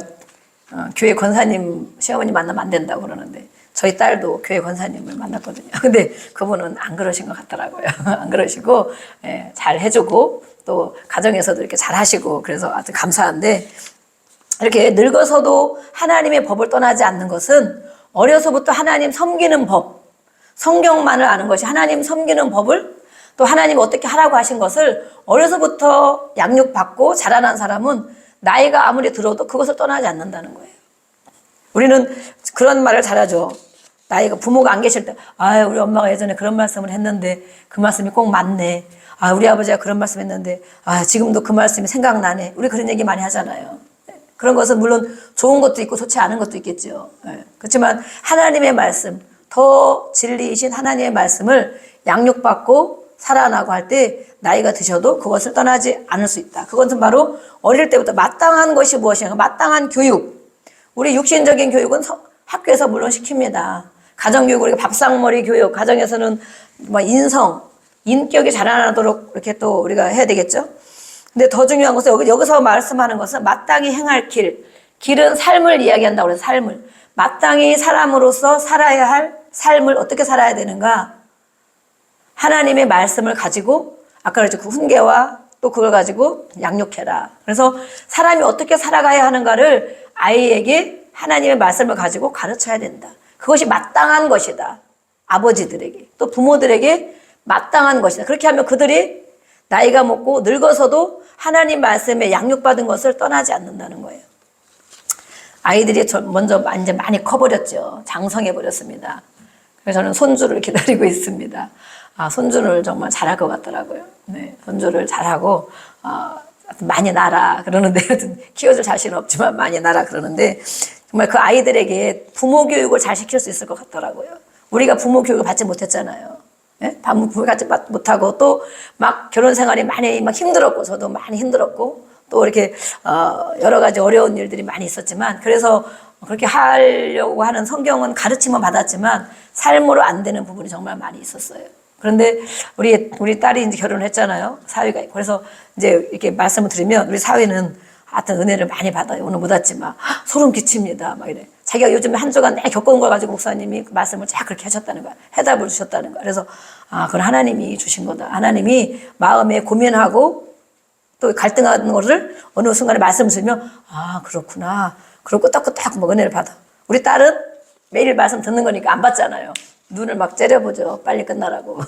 교회 권사님 시어머니 만나면 안 된다고 그러는데 저희 딸도 교회 권사님을 만났거든요. 근데 그분은 안 그러신 것 같더라고요. 안 그러시고 잘 해주고 또 가정에서도 이렇게 잘 하시고 그래서 아주 감사한데 이렇게 늙어서도 하나님의 법을 떠나지 않는 것은 어려서부터 하나님 섬기는 법 성경만을 아는 것이 하나님 섬기는 법을 또 하나님 어떻게 하라고 하신 것을 어려서부터 양육받고 자라난 사람은 나이가 아무리 들어도 그것을 떠나지 않는다는 거예요. 우리는 그런 말을 잘하죠. 나이가 부모가 안 계실 때 우리 엄마가 예전에 그런 말씀을 했는데 그 말씀이 꼭 맞네. 우리 아버지가 그런 말씀 했는데 지금도 그 말씀이 생각나네. 우리 그런 얘기 많이 하잖아요. 그런 것은 물론 좋은 것도 있고 좋지 않은 것도 있겠죠. 예. 그렇지만 하나님의 말씀, 더 진리이신 하나님의 말씀을 양육받고 살아나고 할 때 나이가 드셔도 그것을 떠나지 않을 수 있다. 그것은 바로 어릴 때부터 마땅한 것이 무엇인가, 마땅한 교육. 우리 육신적인 교육은 학교에서 물론 시킵니다. 가정교육, 우리가 밥상머리 교육, 가정에서는 뭐 인격이 자라나도록 이렇게 또 우리가 해야 되겠죠. 근데 더 중요한 것은 여기서 말씀하는 것은 마땅히 행할 길은 삶을 이야기한다고 그래서 삶을. 마땅히 사람으로서 살아야 할 삶을 어떻게 살아야 되는가. 하나님의 말씀을 가지고 아까 그랬죠. 그 훈계와 또 그걸 가지고 양육해라. 그래서 사람이 어떻게 살아가야 하는가를 아이에게 하나님의 말씀을 가지고 가르쳐야 된다. 그것이 마땅한 것이다. 아버지들에게 또 부모들에게 마땅한 것이다. 그렇게 하면 그들이 나이가 먹고 늙어서도 하나님 말씀에 양육받은 것을 떠나지 않는다는 거예요. 아이들이 먼저 이제 많이 커버렸죠. 장성해버렸습니다. 그래서 저는 손주를 기다리고 있습니다. 손주를 정말 잘할 것 같더라고요. 네, 손주를 잘하고, 많이 낳아라 그러는데, 키워줄 자신은 없지만 많이 낳아라 그러는데, 정말 그 아이들에게 부모 교육을 잘 시킬 수 있을 것 같더라고요. 우리가 부모 교육을 받지 못했잖아요. 네? 부모 교육을 받지 못하고, 또 막 결혼 생활이 많이 막 힘들었고, 저도 많이 힘들었고, 또 이렇게, 여러 가지 어려운 일들이 많이 있었지만, 그래서 그렇게 하려고 하는 성경은 가르침은 받았지만, 삶으로 안 되는 부분이 정말 많이 있었어요. 그런데 우리 딸이 이제 결혼을 했잖아요. 사위가 있고. 그래서 이제 이렇게 말씀을 드리면 우리 사위는 하여튼 은혜를 많이 받아요. 오늘 못 왔지만 소름 끼칩니다. 막 이래. 자기가 요즘에 한 주간 내가 겪은 걸 가지고 목사님이 그 말씀을 쫙 그렇게 하셨다는 거야. 해답을 주셨다는 거야. 그래서 그건 하나님이 주신 거다. 하나님이 마음에 고민하고 또 갈등하는 거를 어느 순간에 말씀을 드리면 그렇구나. 그러고 끄떡끄떡 뭐 은혜를 받아. 우리 딸은 매일 말씀 듣는 거니까 안 받잖아요. 눈을 막 째려보죠. 빨리 끝나라고.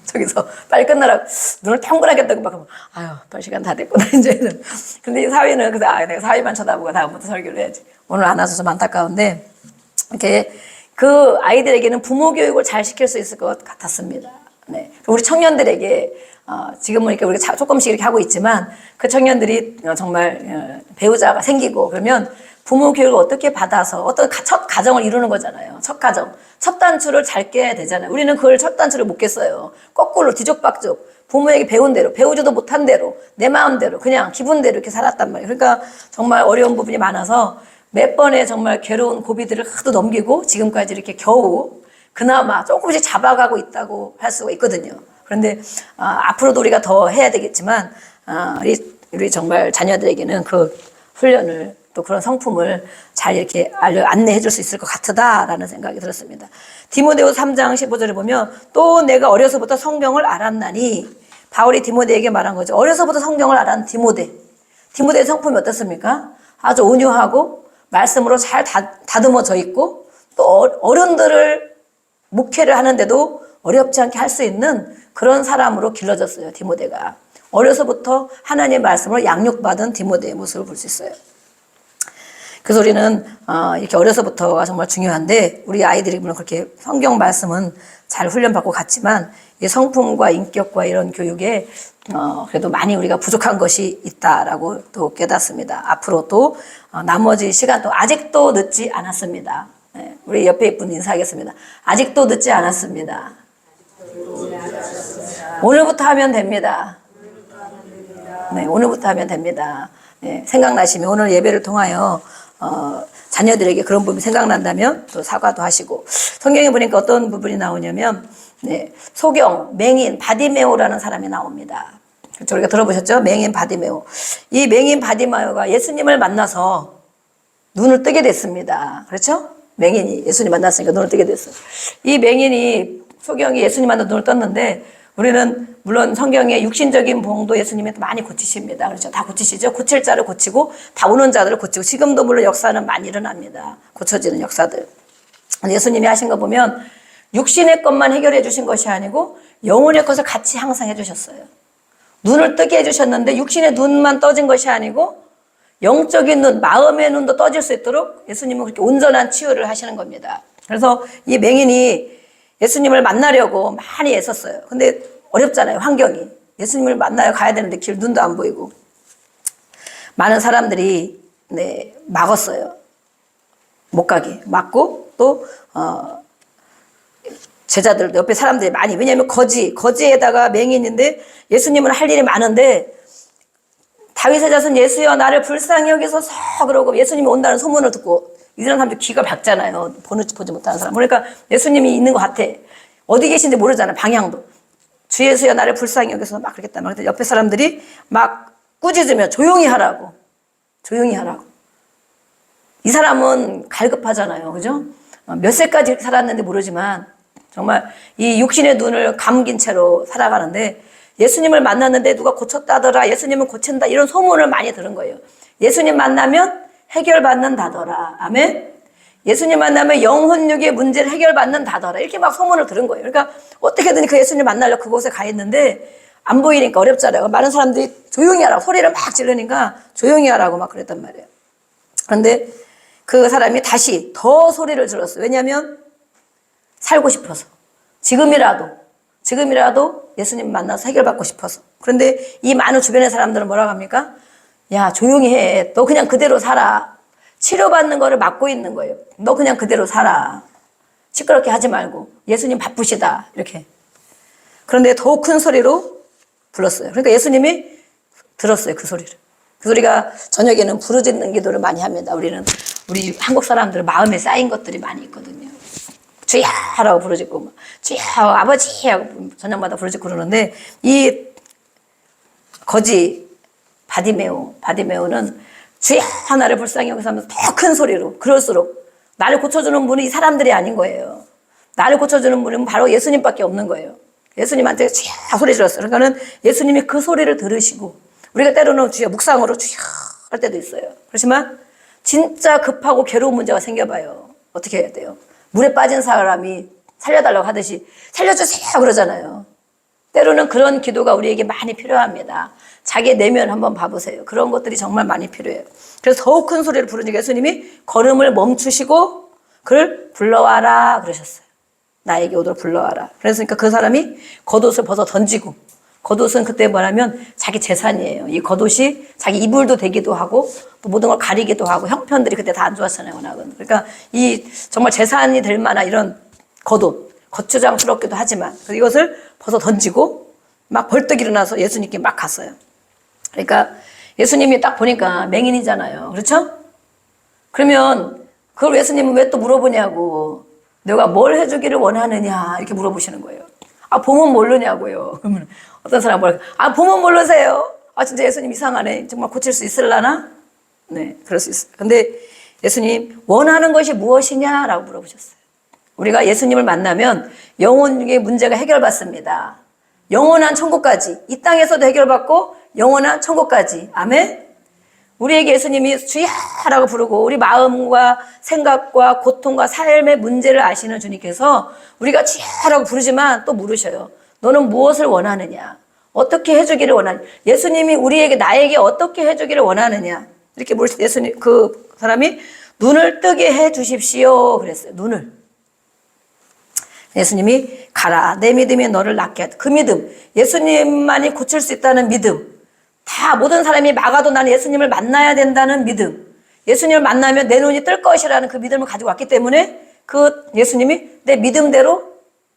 저기서 빨리 끝나라고. 눈을 동그랗게 뜨고 막 하면, 빨리 시간 다 됐구나, 이제는. 근데 이 사위는, 내가 사위만 쳐다보고 다음부터 설교를 해야지. 오늘 안 와서 좀 안타까운데, 이렇게 그 아이들에게는 부모 교육을 잘 시킬 수 있을 것 같았습니다. 네. 우리 청년들에게, 지금은 이렇게 우리가 조금씩 이렇게 하고 있지만, 그 청년들이 정말 배우자가 생기고, 그러면 부모 교육을 어떻게 받아서 어떤 첫 가정을 이루는 거잖아요. 첫 가정. 첫 단추를 잘 깨야 되잖아요. 우리는 그걸 첫 단추를 못 깼어요. 거꾸로 뒤죽박죽 부모에게 배운 대로 배우지도 못한 대로 내 마음대로 그냥 기분대로 이렇게 살았단 말이에요. 그러니까 정말 어려운 부분이 많아서 몇 번의 정말 괴로운 고비들을 하도 넘기고 지금까지 이렇게 겨우 그나마 조금씩 잡아가고 있다고 할 수가 있거든요. 그런데 앞으로도 우리가 더 해야 되겠지만 우리 정말 자녀들에게는 그 훈련을 또 그런 성품을 잘 이렇게 안내해 줄 수 있을 것 같다라는 생각이 들었습니다. 디모데후서 3장 15절에 보면 또 내가 어려서부터 성경을 알았나니 바울이 디모데에게 말한 거죠. 어려서부터 성경을 알았는 디모데의 성품이 어떻습니까? 아주 온유하고 말씀으로 잘 다듬어져 있고 또 어른들을 목회를 하는데도 어렵지 않게 할 수 있는 그런 사람으로 길러졌어요. 디모데가. 어려서부터 하나님의 말씀으로 양육받은 디모데의 모습을 볼 수 있어요. 그래서 우리는 이렇게 어려서부터가 정말 중요한데 우리 아이들이 물론 그렇게 성경 말씀은 잘 훈련받고 갔지만 이 성품과 인격과 이런 교육에 그래도 많이 우리가 부족한 것이 있다라고 또 깨닫습니다. 앞으로 또 나머지 시간 또 아직도 늦지 않았습니다. 네, 우리 옆에 있는 분 인사하겠습니다. 아직도 늦지 않았습니다. 오늘부터 하면 됩니다. 네, 오늘부터 하면 됩니다. 네, 생각나시면 오늘 예배를 통하여 자녀들에게 그런 부분이 생각난다면 또 사과도 하시고 성경에 보니까 어떤 부분이 나오냐면 소경, 맹인, 바디메오라는 사람이 나옵니다. 그렇죠? 우리가 들어보셨죠? 맹인 바디메오. 이 맹인 바디메오가 예수님을 만나서 눈을 뜨게 됐습니다. 그렇죠? 맹인이 예수님 만났으니까 눈을 뜨게 됐어요. 이 맹인이 소경이 예수님 만나 눈을 떴는데 우리는 물론 성경에 육신적인 병도 예수님이 많이 고치십니다. 그렇죠? 다 고치시죠? 고칠 자를 고치고 다 오는 자들을 고치고 지금도 물론 역사는 많이 일어납니다. 고쳐지는 역사들. 예수님이 하신 거 보면 육신의 것만 해결해 주신 것이 아니고 영혼의 것을 같이 항상 해주셨어요. 눈을 뜨게 해주셨는데 육신의 눈만 떠진 것이 아니고 영적인 눈, 마음의 눈도 떠질 수 있도록 예수님은 그렇게 온전한 치유를 하시는 겁니다. 그래서 이 맹인이 예수님을 만나려고 많이 애썼어요. 근데 어렵잖아요, 환경이. 예수님을 만나러 가야 되는데 길 눈도 안 보이고. 많은 사람들이 막았어요. 못 가게 막고 또 제자들 옆에 사람들이 많이, 왜냐하면 거지에다가 맹인인데 예수님은 할 일이 많은데 다윗의 자손 예수여 나를 불쌍히 여기소서 그러고 예수님이 온다는 소문을 듣고 이런 사람들 귀가 밝잖아요. 보지 못하는 사람. 그러니까 예수님이 있는 것 같아. 어디 계신지 모르잖아. 방향도. 주 예수여 나를 불쌍히 여기소서 막 그러겠다. 막 옆에 사람들이 막 꾸짖으며 조용히 하라고. 조용히 하라고. 이 사람은 갈급하잖아요. 그죠? 몇 세까지 살았는지 모르지만 정말 이 육신의 눈을 감긴 채로 살아가는데 예수님을 만났는데 누가 고쳤다더라. 예수님은 고친다. 이런 소문을 많이 들은 거예요. 예수님 만나면 해결받는다더라. 아멘? 예수님 만나면 영혼육의 문제를 해결받는다더라. 이렇게 막 소문을 들은 거예요. 그러니까 어떻게든 그 예수님 만나려고 그곳에 가 있는데 안 보이니까 어렵잖아요. 많은 사람들이 조용히 하라고 소리를 막 지르니까 조용히 하라고 막 그랬단 말이에요. 그런데 그 사람이 다시 더 소리를 질렀어요. 왜냐하면 살고 싶어서. 지금이라도 예수님 만나서 해결받고 싶어서. 그런데 이 많은 주변의 사람들은 뭐라고 합니까? 야, 조용히 해. 너 그냥 그대로 살아. 치료받는 거를 막고 있는 거예요. 너 그냥 그대로 살아. 시끄럽게 하지 말고. 예수님 바쁘시다. 이렇게. 그런데 더 큰 소리로 불렀어요. 그러니까 예수님이 들었어요. 그 소리를. 그 소리가 저녁에는 부르짖는 기도를 많이 합니다. 우리 한국 사람들은 마음에 쌓인 것들이 많이 있거든요. 주야라고 부르짖고, 주야, 아버지 하고 저녁마다 부르짖고 그러는데, 이 거지 바디메오는 주야 나를 불쌍히 여기서 하면서 더 큰 소리로, 그럴수록 나를 고쳐주는 분이 이 사람들이 아닌 거예요. 나를 고쳐주는 분은 바로 예수님밖에 없는 거예요. 예수님한테 주야 소리 질렀어요. 그러니까는 예수님이 그 소리를 들으시고, 우리가 때로는 주야 묵상으로 주야 할 때도 있어요. 그렇지만 진짜 급하고 괴로운 문제가 생겨봐요. 어떻게 해야 돼요? 물에 빠진 사람이 살려달라고 하듯이 살려주세요 그러잖아요. 때로는 그런 기도가 우리에게 많이 필요합니다. 자기 내면 한번 봐보세요. 그런 것들이 정말 많이 필요해요. 그래서 더욱 큰 소리를 부르니까 예수님이 걸음을 멈추시고 그를 불러와라 그러셨어요. 나에게 오도록 불러와라. 그러니까 그 사람이 겉옷을 벗어 던지고, 겉옷은 그때 뭐냐면 자기 재산이에요. 이 겉옷이 자기 이불도 되기도 하고 또 모든 걸 가리기도 하고, 형편들이 그때 다 안 좋았잖아요. 워낙은. 그러니까 이 정말 재산이 될 만한 이런 겉옷, 거추장스럽기도 하지만 이것을 벗어 던지고 막 벌떡 일어나서 예수님께 막 갔어요. 그러니까 예수님이 딱 보니까 맹인이잖아요. 그렇죠? 그러면 그걸 예수님은 왜 또 물어보냐고. 내가 뭘 해주기를 원하느냐 이렇게 물어보시는 거예요. 아, 보면 모르냐고요. 그러면 어떤 사람은 뭐랄까, 아, 보면 모르세요. 아, 진짜 예수님 이상하네. 정말 고칠 수 있을라나? 네, 그럴 수 있어요. 근데 예수님 원하는 것이 무엇이냐라고 물어보셨어요. 우리가 예수님을 만나면 영혼의 문제가 해결받습니다. 영원한 천국까지, 이 땅에서도 해결받고 영원한 천국까지. 아멘? 우리에게 예수님이 주야라고 부르고 우리 마음과 생각과 고통과 삶의 문제를 아시는 주님께서 우리가 주야라고 부르지만 또 물으셔요. 너는 무엇을 원하느냐? 어떻게 해주기를 원하느냐? 예수님이 우리에게, 나에게 어떻게 해주기를 원하느냐? 이렇게 물으실 때 예수님, 그 사람이 눈을 뜨게 해 주십시오 그랬어요. 눈을. 예수님이 가라. 내 믿음이 너를 낫게 하다. 그 믿음. 예수님만이 고칠 수 있다는 믿음. 다 모든 사람이 막아도 나는 예수님을 만나야 된다는 믿음. 예수님을 만나면 내 눈이 뜰 것이라는 그 믿음을 가지고 왔기 때문에 그 예수님이 내 믿음대로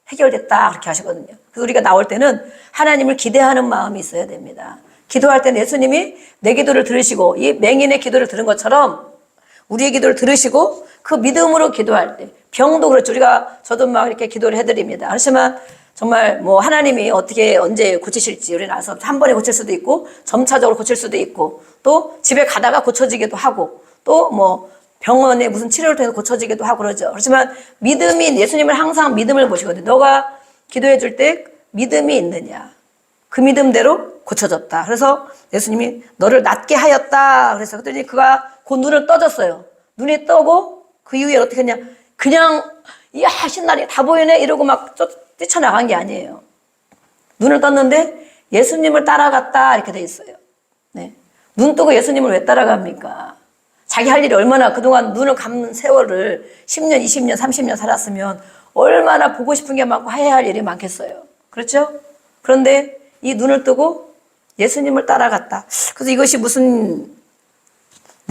해결됐다 그렇게 하시거든요. 그래서 우리가 나올 때는 하나님을 기대하는 마음이 있어야 됩니다. 기도할 때는 예수님이 내 기도를 들으시고 이 맹인의 기도를 들은 것처럼 우리의 기도를 들으시고 그 믿음으로 기도할 때, 병도 그렇죠. 저도 막 이렇게 기도를 해드립니다. 그렇지만 정말 뭐 하나님이 어떻게 언제 고치실지 우리는 알아서 한 번에 고칠 수도 있고 점차적으로 고칠 수도 있고 또 집에 가다가 고쳐지기도 하고 또 뭐 병원에 무슨 치료를 통해서 고쳐지기도 하고 그러죠. 그렇지만 믿음이, 예수님을 항상 믿음을 보시거든요. 너가 기도해 줄 때 믿음이 있느냐. 그 믿음대로 고쳐졌다. 그래서 예수님이 너를 낫게 하였다. 그래서 그랬더니 그가 곧 눈을 떠졌어요. 눈이 떠고 그 이후에 어떻게 했냐. 그냥 이야 신나게 다 보이네 이러고 막 뛰쳐나간 게 아니에요. 눈을 떴는데 예수님을 따라갔다 이렇게 돼 있어요. 네. 눈 뜨고 예수님을 왜 따라갑니까? 자기 할 일이 얼마나 그동안 눈을 감는 세월을 10년, 20년, 30년 살았으면 얼마나 보고 싶은 게 많고 해야 할 일이 많겠어요. 그렇죠? 그런데 이 눈을 뜨고 예수님을 따라갔다. 그래서 이것이 무슨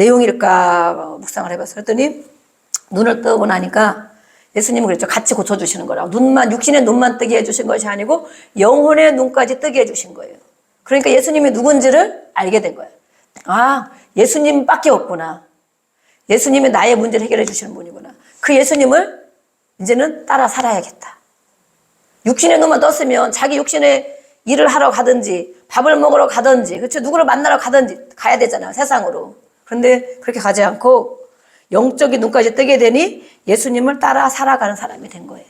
내용일까 묵상을 해봤어요. 그랬더니 눈을 뜨고 나니까 예수님은 그랬죠. 같이 고쳐주시는 거라고. 눈만, 육신의 눈만 뜨게 해주신 것이 아니고 영혼의 눈까지 뜨게 해주신 거예요. 그러니까 예수님이 누군지를 알게 된 거예요. 아, 예수님밖에 없구나. 예수님이 나의 문제를 해결해 주시는 분이구나. 그 예수님을 이제는 따라 살아야겠다. 육신의 눈만 떴으면 자기 육신의 일을 하러 가든지 밥을 먹으러 가든지 그렇죠. 누구를 만나러 가든지 가야 되잖아요. 세상으로. 그런데 그렇게 가지 않고 영적인 눈까지 뜨게 되니 예수님을 따라 살아가는 사람이 된 거예요.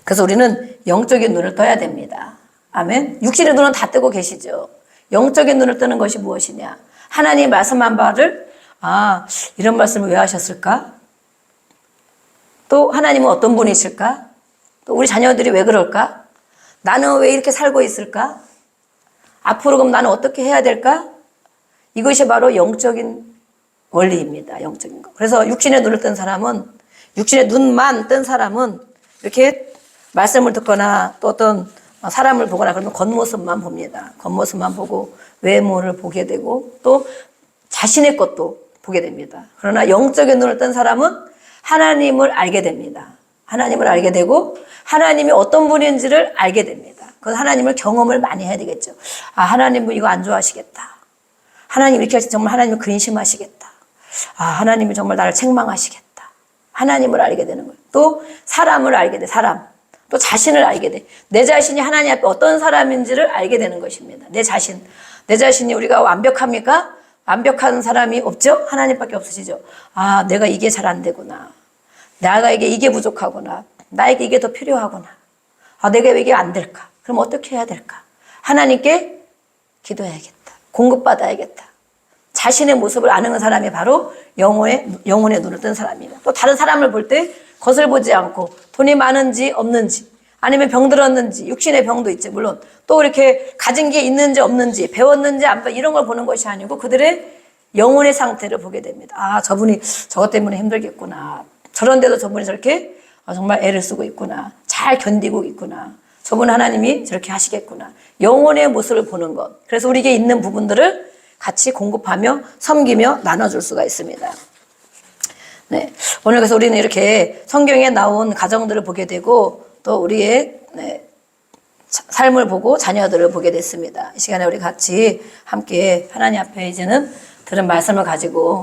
그래서 우리는 영적인 눈을 떠야 됩니다. 아멘. 육신의 눈은 다 뜨고 계시죠. 영적인 눈을 뜨는 것이 무엇이냐. 하나님이 말씀한 바를 이런 말씀을 왜 하셨을까? 또 하나님은 어떤 분이실까? 또 우리 자녀들이 왜 그럴까? 나는 왜 이렇게 살고 있을까? 앞으로 그럼 나는 어떻게 해야 될까? 이것이 바로 영적인 원리입니다. 영적인 거. 그래서 육신의 눈을 뜬 사람은, 육신의 눈만 뜬 사람은 이렇게 말씀을 듣거나 또 어떤 사람을 보거나 그러면 겉모습만 봅니다. 겉모습만 보고 외모를 보게 되고 또 자신의 것도 보게 됩니다. 그러나 영적인 눈을 뜬 사람은 하나님을 알게 됩니다. 하나님을 알게 되고 하나님이 어떤 분인지를 알게 됩니다. 그건 하나님을 경험을 많이 해야 되겠죠. 하나님은 이거 안 좋아하시겠다. 하나님 이렇게 하시면 정말 하나님을 근심하시겠다. 하나님이 정말 나를 책망하시겠다. 하나님을 알게 되는 거예요. 또 사람을 알게 돼. 사람. 또 자신을 알게 돼. 내 자신이 하나님 앞에 어떤 사람인지를 알게 되는 것입니다. 내 자신. 내 자신이 우리가 완벽합니까? 완벽한 사람이 없죠? 하나님밖에 없으시죠? 내가 이게 잘 안 되구나. 나에게 이게 부족하구나. 나에게 이게 더 필요하구나. 내가 왜 이게 안 될까? 그럼 어떻게 해야 될까? 하나님께 기도해야겠다. 공급받아야겠다. 자신의 모습을 아는 사람이 바로 영혼의 눈을 뜬 사람입니다. 또 다른 사람을 볼 때 겉을 보지 않고 돈이 많은지 없는지 아니면 병들었는지 육신의 병도 있지 물론 또 이렇게 가진 게 있는지 없는지 배웠는지 안 배웠는지 이런 걸 보는 것이 아니고 그들의 영혼의 상태를 보게 됩니다. 저분이 저것 때문에 힘들겠구나. 저런데도 저분이 저렇게 정말 애를 쓰고 있구나. 잘 견디고 있구나. 저분 하나님이 저렇게 하시겠구나. 영혼의 모습을 보는 것. 그래서 우리에게 있는 부분들을 같이 공급하며 섬기며 나눠줄 수가 있습니다. 네. 오늘 그래서 우리는 이렇게 성경에 나온 가정들을 보게 되고 또 우리의 삶을 보고 자녀들을 보게 됐습니다. 이 시간에 우리 같이 함께 하나님 앞에 이제는 들은 말씀을 가지고